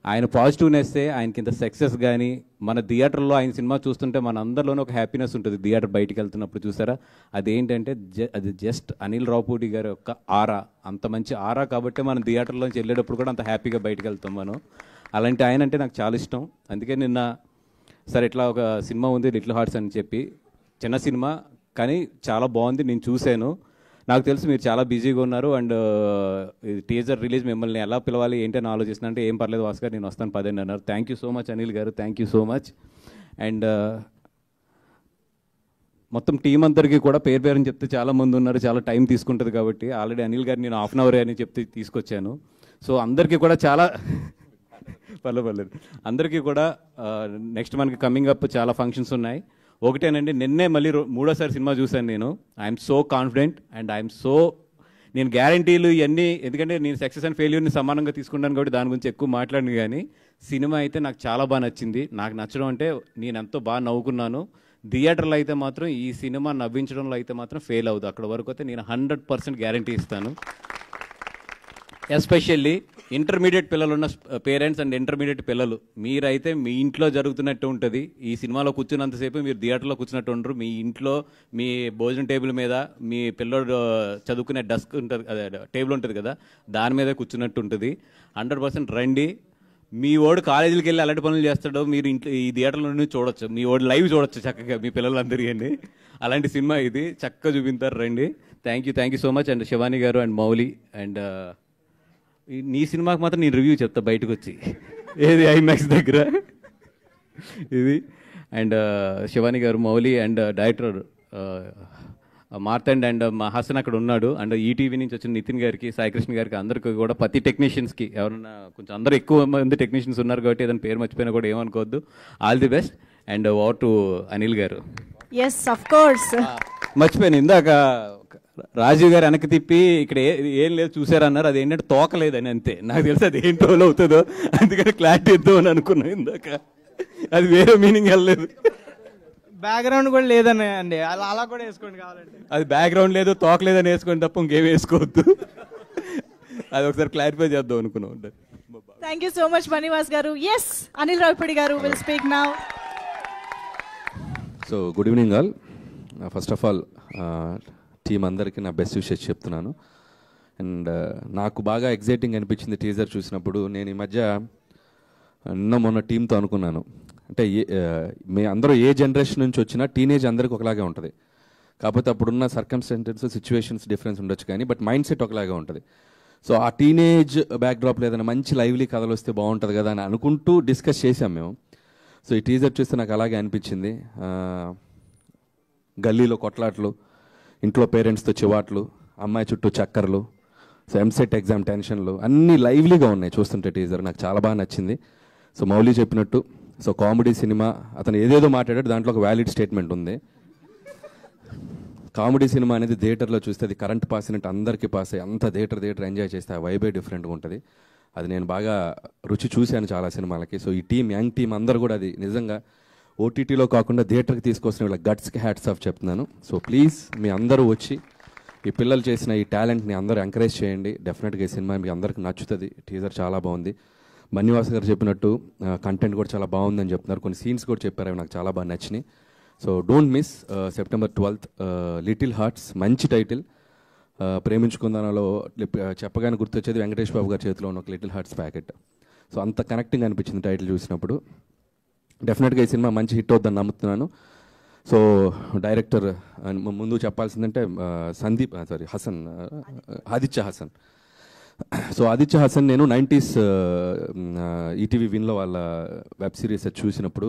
ఆయన పాజిటివ్నెస్సే ఆయనకి ఇంత సక్సెస్ కానీ, మన థియేటర్లో ఆయన సినిమా చూస్తుంటే మన అందరిలోనే ఒక హ్యాపీనెస్ ఉంటుంది. థియేటర్ బయటికి వెళ్తున్నప్పుడు చూసారా, అదేంటంటే అది జస్ట్ అనిల్ రావుపూడి గారి యొక్క ఆరా. అంత మంచి ఆరా కాబట్టి మనం థియేటర్లోంచి వెళ్ళేటప్పుడు కూడా అంత హ్యాపీగా బయటికి వెళ్తాం మనం. అలాంటి ఆయన అంటే నాకు చాలా ఇష్టం. అందుకే నిన్న సరే ఇట్లా ఒక సినిమా ఉంది లిటిల్ హార్ట్స్ అని చెప్పి, చిన్న సినిమా కానీ చాలా బాగుంది, నేను చూశాను. నాకు తెలుసు మీరు చాలా బిజీగా ఉన్నారు అండ్ టీజర్ రిలీజ్ మిమ్మల్ని ఎలా పిలవాలి ఏంటి అని ఆలోచిస్తున్నా. అంటే ఏం పర్లేదు వాసు గారు, నేను వస్తాను 10 అన్నారు. Thank you so much Anil గారు, thank you so much. And మొత్తం టీం అందరికీ కూడా పేరు పేరుని చెప్తే చాలా మంది ఉన్నారు, చాలా టైం తీసుకుంటుంది కాబట్టి ఆల్రెడీ అనిల్ గారు నేను 1/2 hour అని చెప్తే తీసుకొచ్చాను. సో అందరికీ కూడా చాలా పర్లేదు అందరికీ కూడా నెక్స్ట్ మనకి కమింగ్ అప్ చాలా ఫంక్షన్స్ ఉన్నాయి. ఒకటేనండి, నిన్నే మళ్ళీ 3వ సినిమా చూశాను నేను. ఐఎమ్ సో కాన్ఫిడెంట్ అండ్ నేను గ్యారంటీలు ఇవన్నీ, ఎందుకంటే నేను సక్సెస్ అండ్ ఫెయిల్యూర్ని సమానంగా తీసుకుంటాను కాబట్టి దాని గురించి ఎక్కువ మాట్లాడను. కానీ సినిమా అయితే నాకు చాలా బాగా నచ్చింది. నాకు నచ్చడం అంటే నేను ఎంతో బాగా నవ్వుకున్నాను. థియేటర్లో అయితే మాత్రం ఈ సినిమా నవ్వించడంలో అయితే మాత్రం ఫెయిల్ అవుతుంది. అక్కడ వరకు అయితే నేను 100% గ్యారంటీ ఇస్తాను. ఎస్పెషల్లీ ఇంటర్మీడియట్ పిల్లలు ఉన్న పేరెంట్స్ అండ్ ఇంటర్మీడియట్ పిల్లలు, మీరైతే మీ ఇంట్లో జరుగుతున్నట్టు ఉంటుంది. ఈ సినిమాలో కూర్చున్నంతసేపు మీరు థియేటర్లో కూర్చున్నట్టు ఉండరు. మీ ఇంట్లో మీ భోజనం టేబుల్ మీద మీ పిల్లడు చదువుకునే డెస్క్ ఉంటుంది, అదే టేబుల్ ఉంటుంది కదా, దాని మీద కూర్చున్నట్టు ఉంటుంది. 100% రండి. మీ ఓడు కాలేజీకి వెళ్ళి అలాంటి పనులు చేస్తాడో మీరు ఇంట్లో ఈ థియేటర్లో చూడొచ్చు. మీ ఓడు లైవ్ చూడొచ్చు చక్కగా మీ పిల్లలందరికీ. అలాంటి సినిమా ఇది, చక్కగా చూపించారు. రండి. Thank you so much. And Shivani గారు అండ్ మౌలి అండ్ నీ సినిమాకి మాత్రం నేను రివ్యూ చెప్తా బయటకు వచ్చి, ఏది ఐమాక్స్ దగ్గర ఇది. అండ్ శివాని గారు, మౌలి అండ్ డైరెక్టర్ మార్తండ్ అండ్ మా హసన్ అక్కడ ఉన్నాడు. అండ్ ఈటీవీ నుంచి వచ్చిన నితిన్ గారికి, సాయికృష్ణ గారికి, అందరికీ కూడా ప్రతి టెక్నీషియన్స్కి, ఎవరన్నా కొంచెం అందరూ ఎక్కువ మంది టెక్నీషియన్స్ ఉన్నారు కాబట్టి ఏదైనా పేరు మర్చిపోయినా కూడా ఏమనుకోవద్దు. All the best. And over to Anil గారు. ఎస్ ఆఫ్ కోర్స్, మర్చిపోయాను ఇందాక రాజీవ్ గారు వెనక్కి తిప్పి ఇక్కడ ఏం లేదు చూసారన్నారు, అది ఏంటంటే తోకలేదని, అంతే. నాకు తెలిసి అది ఏం టోల్ అవుతుందో అందుకని క్లారిటీ ఇద్దామని అనుకున్నాను ఇందాక, అది వేరే మీనింగ్ వెళ్ళలేదు. బ్యాక్గ్రౌండ్ కూడా లేదని అండి, అలా కూడా వేసుకోండి కావాలంటే. అది బ్యాక్గ్రౌండ్ లేదు, తోక లేదని వేసుకోండి తప్ప ఇంకేం వేసుకోవద్దు. అది ఒకసారి క్లారిఫై చేద్దాం అనుకున్నాం. Thank you so much Bunny Vas గారు. ఎస్, అనిల్ రావిపూడి గారు will speak now. So good evening all. First of all team అందరికీ నా బెస్ట్ విషెస్ చెప్తున్నాను. అండ్ నాకు బాగా ఎగ్జైటింగ్ అనిపించింది టీజర్ చూసినప్పుడు. నేను ఈ మధ్య మొన్న టీంతో అనుకున్నాను, అంటే మీ అందరూ ఏ జనరేషన్ నుంచి వచ్చినా టీనేజ్ అందరికీ ఒకలాగే ఉంటుంది. కాకపోతే అప్పుడున్న సర్కమ్స్టాన్సెస్, సిచ్యువేషన్స్ డిఫరెన్స్ ఉండొచ్చు, కానీ బట్ మైండ్ సెట్ ఒకలాగే ఉంటుంది. సో ఆ టీనేజ్ బ్యాక్డ్రాప్లో ఏదైనా మంచి లైవ్లీ కథలు వస్తే బాగుంటుంది కదా అని అనుకుంటూ డిస్కస్ చేసాం మేము. సో ఈ టీజర్ చూస్తే నాకు అలాగే అనిపించింది. గల్లీలో కొట్లాట్లు, ఇంట్లో పేరెంట్స్తో చివాట్లు, అమ్మాయి చుట్టూ చక్కర్లు, సో ఎంసెట్ ఎగ్జామ్ టెన్షన్లు అన్నీ లైవ్లీగా ఉన్నాయి చూస్తుంటే టీజర్. నాకు చాలా బాగా నచ్చింది. సో మౌలి చెప్పినట్టు, సో కామెడీ సినిమా, అతను ఏదేదో మాట్లాడాడు, దాంట్లో ఒక వ్యాలిడ్ స్టేట్మెంట్ ఉంది. కామెడీ సినిమా అనేది థియేటర్లో చూస్తే అది కరెంట్ పాస్ అయినట్టు అందరికీ పాస్ అయ్యి అంత థియేటర్ ఎంజాయ్ చేస్తే ఆ వైబే డిఫరెంట్గా ఉంటుంది. అది నేను బాగా రుచి చూశాను చాలా సినిమాలకి. సో ఈ టీం, యంగ్ టీం అందరూ కూడా అది నిజంగా ఓటీటీలో కాకుండా థియేటర్కి తీసుకొస్తున్న వీళ్ళ గట్స్కి హ్యాట్స్ ఆఫ్ చెప్తున్నాను. సో ప్లీజ్ మీ అందరూ వచ్చి ఈ పిల్లలు చేసిన ఈ టాలెంట్ని అందరూ ఎంకరేజ్ చేయండి. డెఫినెట్గా ఈ సినిమా మీకు అందరికీ నచ్చుతుంది. టీజర్ చాలా బాగుంది. బన్నివాస్ గారు చెప్పినట్టు కంటెంట్ కూడా చాలా బాగుందని చెప్తున్నారు. కొన్ని సీన్స్ కూడా చెప్పారు, అవి నాకు చాలా బాగా నచ్చినాయి. So don't miss September 12th little hearts. మంచి టైటిల్. ప్రేమించుకుందానలో చెప్పగానే గుర్తొచ్చేది వెంకటేష్ బాబు గారి చేతిలో ఉన్న ఒక లిటిల్ హార్ట్స్ ప్యాకెట్. సో అంత కనెక్టింగ్ అనిపించింది టైటిల్ చూసినప్పుడు. డెఫినెట్గా ఈ సినిమా మంచి హిట్ అవుతుందని నమ్ముతున్నాను. సో డైరెక్టర్ ముందు చెప్పాల్సిందంటే ఆదిత్య హసన్. సో ఆదిత్య హసన్ నేను 90s ఈటీవీ విన్లో వాళ్ళ వెబ్ సిరీస్ చూసినప్పుడు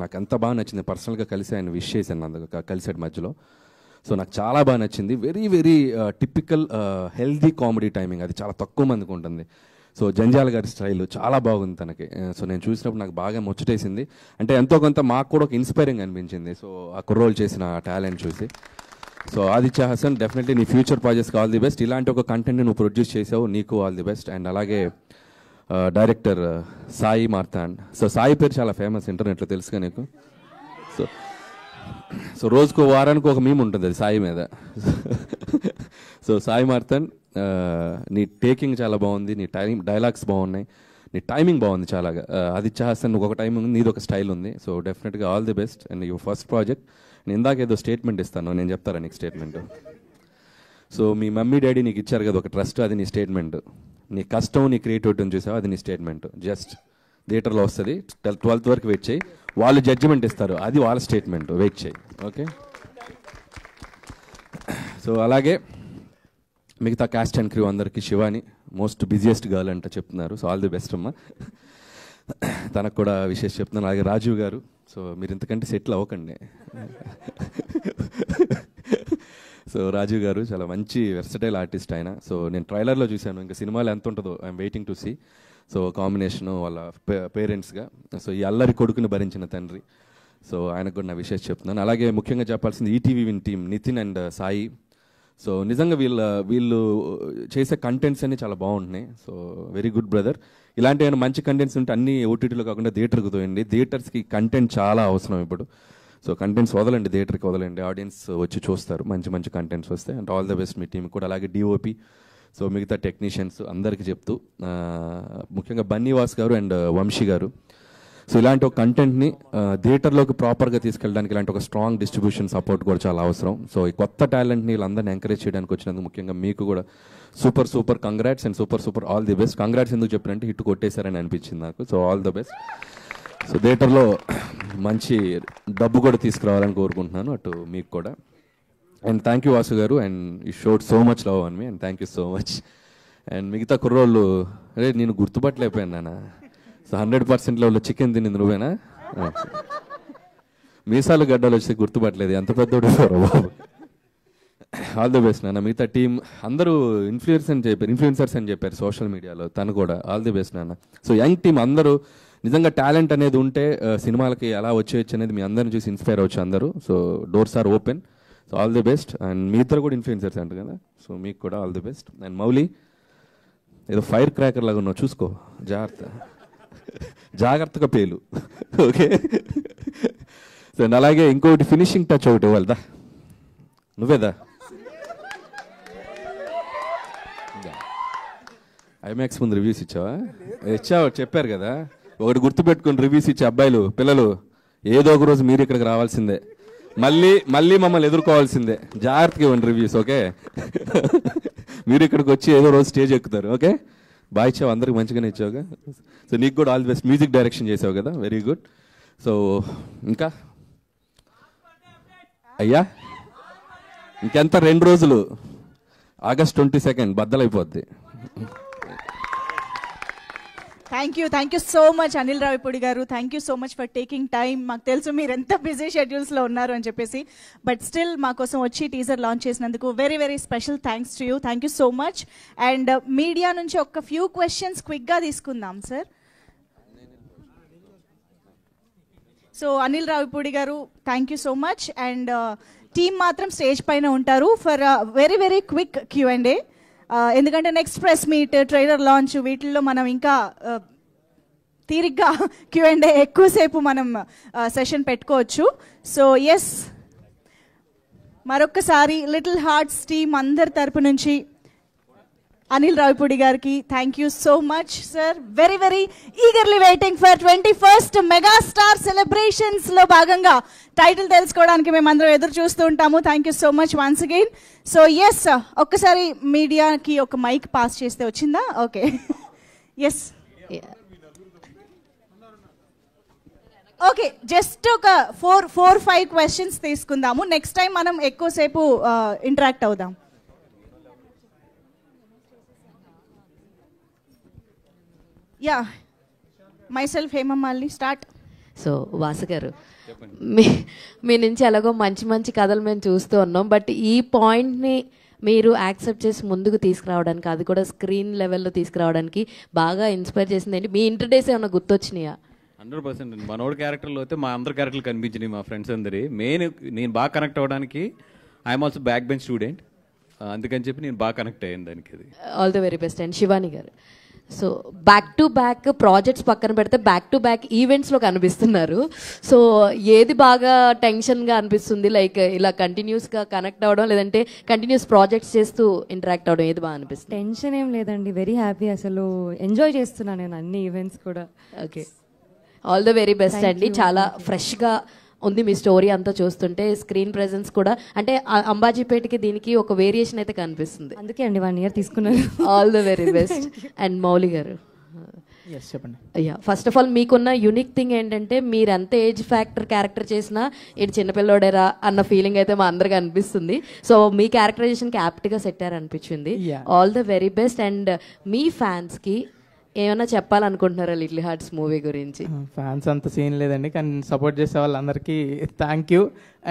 నాకు ఎంత బాగా నచ్చింది. పర్సనల్గా కలిసి ఆయన విష్ చేశాను, అందుకు కలిసాడు మధ్యలో. సో నాకు చాలా బాగా నచ్చింది. Very very typical healthy comedy timing, అది చాలా తక్కువ మందికి ఉంటుంది. సో జంజాల గారి స్టైల్ చాలా బాగుంది తనకి. సో నేను చూసినప్పుడు నాకు బాగా ముచ్చటేసింది. అంటే ఎంతో కొంత మాకు కూడా ఒక ఇన్స్పైరింగ్ అనిపించింది. సో ఆ కుర్రోళ్ళు చేసిన టాలెంట్ చూసి. సో ఆదిత్య హసన్, డెఫినెట్లీ నీ ఫ్యూచర్ ప్రాజెక్ట్స్కి ఆల్ ది బెస్ట్. ఇలాంటి ఒక కంటెంట్ని నువ్వు ప్రొడ్యూస్ చేసావు, నీకు ఆల్ ది బెస్ట్. అండ్ అలాగే డైరెక్టర్ సాయి మార్తాండ్. సో సాయి పేరు చాలా ఫేమస్ ఇంటర్నెట్లో, తెలుసుగా నీకు. సో రోజుకు వారానికి ఒక మీమ్ ఉంటుంది అది సాయి మీద. సో సాయి మార్తాండ్, నీ టేకింగ్ చాలా బాగుంది, నీ డైలాగ్స్ బాగున్నాయి, నీ టైమింగ్ బాగుంది చాలా. ఆదిత్య హసన్ ఒక టైమింగ్ ఉంది, నీది ఒక స్టైల్ ఉంది. సో డెఫినెట్గా all the best. And your first project. నేను ఇందాక ఏదో స్టేట్మెంట్ ఇస్తాను, నేను చెప్తారా నీకు స్టేట్మెంట్. సో మీ మమ్మీ డాడీ నీకు ఇచ్చారు కదా ఒక ట్రస్ట్, అది నీ స్టేట్మెంట్. నీ కష్టం, నీ క్రియేటివిటీని చూసావు, అది నీ స్టేట్మెంట్. జస్ట్ థియేటర్లో వస్తుంది, 12th వరకు వెయిట్ చేయి, వాళ్ళు జడ్జిమెంట్ ఇస్తారు, అది వాళ్ళ స్టేట్మెంట్, వెయిట్ చేయి. ఓకే. సో అలాగే మిగతా క్యాస్ట్ అండ్ క్రూ అందరికీ, శివాని మోస్ట్ బిజియెస్ట్ గర్ల్ అంట చెప్తున్నారు. సో ఆల్ ది బెస్ట్ అమ్మా, తనకు కూడా విశేష చెప్తున్నాను. అలాగే రాజీవ్ గారు, సో మీరు ఇంతకంటే సెటిల్ అవ్వకండి. సో రాజీవ్ గారు చాలా మంచి వెర్సటైల్ ఆర్టిస్ట్ ఆయన. సో నేను ట్రైలర్లో చూశాను, ఇంకా సినిమాలో ఎంత ఉంటుందో I'm waiting to see. So combination వాళ్ళ పేరెంట్స్గా, సో ఈ అల్లరి కొడుకుని భరించిన తండ్రి. సో ఆయనకు కూడా నా విశేష చెప్తున్నాను. అలాగే ముఖ్యంగా చెప్పాల్సింది ETV win team, Nithin and Sai. So నిజంగా వీళ్ళు చేసే కంటెంట్స్ అన్నీ చాలా బాగుంటున్నాయి. So very good brother. ఇలాంటి ఏమైనా మంచి కంటెంట్స్ ఉంటే అన్ని ఓటీటీలో కాకుండా థియేటర్కి తోయండి. థియేటర్స్కి కంటెంట్ చాలా అవసరం ఇప్పుడు. సో కంటెంట్స్ వదలండి, థియేటర్కి వదలండి, ఆడియన్స్ వచ్చి చూస్తారు మంచి మంచి కంటెంట్స్ వస్తాయి. And all the best me team కూడా. అలాగే డిఓపి, సో మిగతా టెక్నీషియన్స్ అందరికీ చెప్తూ, ముఖ్యంగా బన్నీవాస్ గారు అండ్ వంశీ గారు. సో ఇలాంటి ఒక కంటెంట్ని థియేటర్లోకి ప్రాపర్గా తీసుకెళ్ళడానికి ఇలాంటి ఒక స్ట్రాంగ్ డిస్ట్రిబ్యూషన్ సపోర్ట్ కూడా చాలా అవసరం. సో ఈ కొత్త టాలెంట్ని వీళ్ళందరినీ ఎంకరేజ్ చేయడానికి వచ్చినందుకు ముఖ్యంగా మీకు కూడా super congrats and super all the best. Congrats ఎందుకు చెప్పినంటే హిట్ కొట్టేశారని అనిపించింది నాకు. So all the best. So థియేటర్లో మంచి డబ్బు కూడా తీసుకురావాలని కోరుకుంటున్నాను, అటు మీకు కూడా. అండ్ థ్యాంక్ యూ వాసు గారు, and you showed so much love on me, and thank you so much. And మిగతా కుర్రోళ్ళు అరే నేను గుర్తుపట్టలేకపోయాను నాన్న. సో 100% లెవెల్లో చికెన్ తినింది నువ్వేనా? మీసాలు గడ్డలు వస్తే గుర్తుపట్టలేదు, ఎంత పెద్దోడు బాబు. ఆల్ ది బెస్ట్ నాన్న. మిగతా టీం అందరూ ఇన్ఫ్లుయెన్సర్స్ అని చెప్పారు సోషల్ మీడియాలో, తను కూడా ఆల్ ది బెస్ట్ నాన్న. సో యంగ్ టీం అందరూ నిజంగా టాలెంట్ అనేది ఉంటే సినిమాలకి ఎలా వచ్చేయచ్చు అనేది మీ అందరిని చూసి ఇన్స్పైర్ అవ్వచ్చు అందరూ. So doors are open. So all the best. And మీ ఇద్దరు కూడా ఇన్ఫ్లుయెన్సర్స్ అంట కదా, సో మీకు కూడా all the best. And Mouli ఏదో ఫైర్ క్రాకర్ లాగా ఉన్నావు, చూసుకో, జాగ్రత్తగా పేలు. ఓకే. సో అలాగే ఇంకొకటి ఫినిషింగ్ టచ్ ఒకటి ఇవ్వాలదా, నువ్వేదా? ఐమాక్స్ ముందు రివ్యూస్ ఇచ్చావా? చెప్పారు కదా, ఒకటి గుర్తుపెట్టుకుని రివ్యూస్ ఇచ్చే అబ్బాయిలు పిల్లలు ఏదో ఒక రోజు మీరు ఇక్కడికి రావాల్సిందే, మళ్ళీ మమ్మల్ని ఎదుర్కోవాల్సిందే. జాగ్రత్తగా ఇవ్వండి రివ్యూస్, ఓకే? మీరు ఇక్కడికి వచ్చి ఏదో రోజు స్టేజ్ ఎక్కుతారు, ఓకే? బాగా ఇచ్చావు, అందరికి మంచిగానే ఇచ్చావుగా. సో నీకు కూడా all the best. Music direction చేసావు కదా, వెరీ గుడ్. సో ఇంకా అయ్యా ఇంకెంత 2 రోజులు, August 22 బద్దలైపోద్ది. Thank you so much Anil Ravipudi గారు. Thank you so much for taking time. మాకు తెలుసు మీరు ఎంత బిజీ షెడ్యూల్స్లో ఉన్నారు అని చెప్పేసి, బట్ స్టిల్ మా కోసం వచ్చి టీజర్ లాంచ్ చేసినందుకు very very special thanks to you. Thank you so much. And media నుంచి ఒక ఫ్యూ క్వశ్చన్స్ క్విక్గా తీసుకుందాం సార్. సో అనిల్ రావిపూడి గారు thank you so much. And team మాత్రం స్టేజ్ పైన ఉంటారు for very very quick Q&A. ఎందుకంటే next press meet, trailer launch, వీటిల్లో మనం ఇంకా తీరిగ్గా Q&A ఎక్కువసేపు మనం సెషన్ పెట్టుకోవచ్చు. సో ఎస్, మరొక్కసారి లిటిల్ హార్ట్స్ టీమ్ అందరి తరపు నుంచి అనిల్ రావిపూడి గారికి thank you so much sir. Very very eagerly waiting for 21st megastar celebrations లో భాగంగా టైటిల్ తెలుసుకోవడానికి మేమందరం ఎదురు చూస్తూ ఉంటాము. Thank you so much once again. So yes, ఒక్కసారి మీడియాకి ఒక మైక్ పాస్ చేస్తే వచ్చిందా? Okay, yes. ఓకే, జస్ట్ ఒక 4-5 క్వశ్చన్స్ తీసుకుందాము. నెక్స్ట్ టైం మనం ఎక్కువసేపు ఇంటరాక్ట్ అవుదాం. Yeah, myself Hemamalini, start. So Vasu garu, మీ నుంచి ఎలాగో మంచి మంచి కథలు మేము చూస్తూ ఉన్నాం, బట్ ఈ పాయింట్ని మీరు యాక్సెప్ట్ చేసి ముందుకు తీసుకురావడానికి, అది కూడా స్క్రీన్ లెవెల్లో తీసుకురావడానికి బాగా ఇన్స్పైర్ చేసింది ఏంటి? మీ ఇంటర్ డేస్ ఏమన్నా గుర్తొచ్చినాయా? 100% మనోడు క్యారెక్టర్లో అయితే మా అందరి క్యారెక్టర్లు కనిపించినాయి, మా ఫ్రెండ్స్ అందరి. నేను బాగా కనెక్ట్ అవ్వడానికి I'm also backbench student, అందుకని చెప్పి నేను బాగా కనెక్ట్ అయ్యాను దానికి. అది all the very best. And Shivani గారు, so back to back projects పక్కన పెడితే బ్యాక్ టు బ్యాక్ ఈవెంట్స్లో కనిపిస్తున్నారు. సో ఏది బాగా టెన్షన్గా అనిపిస్తుంది? లైక్ ఇలా కంటిన్యూస్గా కనెక్ట్ అవ్వడం, లేదంటే కంటిన్యూస్ ప్రాజెక్ట్స్ చేస్తూ ఇంటరాక్ట్ అవ్వడం, ఏది బాగా అనిపిస్తుంది? టెన్షన్ ఏం లేదండి, వెరీ హ్యాపీ. అసలు ఎంజాయ్ చేస్తున్నాను నేను అన్ని ఈవెంట్స్ కూడా. Okay, all the very best అండి. చాలా ఫ్రెష్గా ఉంది మీ స్టోరీ అంతా చూస్తుంటే. స్క్రీన్ ప్రెజెన్స్ కూడా అంటే అంబాజీపేటకి దీనికి ఒక వేరియేషన్ అయితే కనిపిస్తుంది, అందుకే అండి 1 year తీసుకున్నాను. All the very best. And Mouli గారు, చెప్పండి. అయ్యా, ఫస్ట్ ఆఫ్ ఆల్ మీకున్న యూనిక్ థింగ్ ఏంటంటే మీరు ఎంత ఏజ్ ఫ్యాక్టర్ క్యారెక్టర్ చేసినా ఇది చిన్నపిల్లోడేరా అన్న ఫీలింగ్ అయితే మా అందరికి అనిపిస్తుంది. సో మీ క్యారెక్టరైజేషన్కి యాప్ట్గా సెట్టారు అనిపించింది. All the very best. And మీ ఫ్యాన్స్కి ఏమైనా చెప్పాలనుకుంటున్నారా లిటిల్ హార్ట్స్ మూవీ గురించి? ఫ్యాన్స్ అంత సీన్ లేదండి, కానీ సపోర్ట్ చేసే వాళ్ళందరికీ thank you.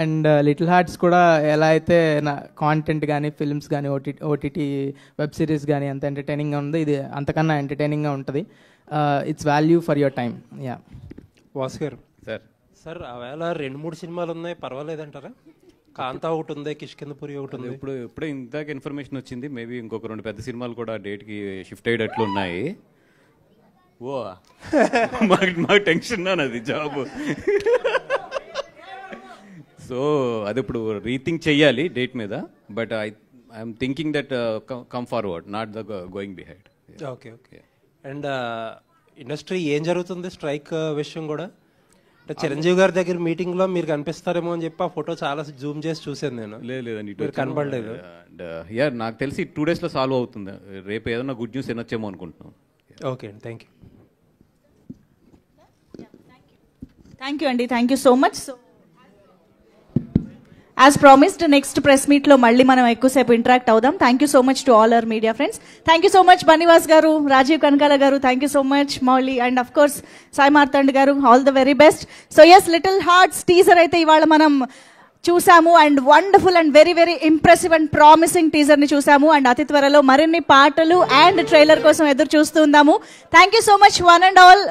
And little hearts కూడా ఎలా అయితే నా కాంటెంట్ కానీ, ఫిల్మ్స్ కానీ, ఓటీటీ వెబ్ సిరీస్ కానీ ఎంత ఎంటర్టైనింగ్గా ఉందో, ఇది అంతకన్నా ఎంటర్టైనింగ్గా ఉంటుంది. It's value for your time. Yeah, Vasu గారు సార్, ఆవేళ 2-3 సినిమాలు ఉన్నాయి, పర్వాలేదంటారా? కాంతా ఒకటి ఉంది, కిష్కిందపురి ఒకటి ఉంది. ఇప్పుడే ఇందాక ఇన్ఫర్మేషన్ వచ్చింది, మేబీ ఇంకొక 2 పెద్ద సినిమాలు కూడా డేట్కి షిఫ్ట్ అయ్యేటట్లు ఉన్నాయి. ఓ మాకు టెన్షన్ అది జాబ్. సో అది ఇప్పుడు రీథింక్ చెయ్యాలి డేట్ మీద, but I'm thinking that come forward, not the going behind. Okay okay. And industry ఏం జరుగుతుంది స్ట్రైక్ విషయం కూడా? అంటే చిరంజీవి గారి దగ్గర మీటింగ్ లో మీరు కనిపిస్తారేమో అని చెప్పి ఆ ఫోటో చాలా జూమ్ చేసి చూసాను నేను. లేదండి, మీరు కనపడలేదు. నాకు తెలిసి 2 days లో సాల్వ్ అవుతుంది. రేపు ఏదైనా గుడ్ న్యూస్ వినొచ్చేమో అనుకుంటున్నాం. ఓకే అండి, థ్యాంక్ యూ. థ్యాంక్ యూ అండి, thank you so much. So as promised next press meet లో మళ్ళీ మనం ఎక్కువసేపు ఇంటరాక్ట్ అవుదాం. Thank you so much to all our media friends. Thank you so much Bunny Vas గారు, రాజీవ్ కనకాల గారు, thank you so much Mouli, and of course Sai Marthand గారు, all the very best. So yes, little hearts teaser అయితే ఇవాళ మనం చూసాము, and wonderful and very very impressive and promising teaser ని చూసాము. And అతి త్వరలో మరిన్ని పాటలు అండ్ ట్రైలర్ కోసం ఎదురు చూస్తూ ఉందాము. Thank you so much one and all.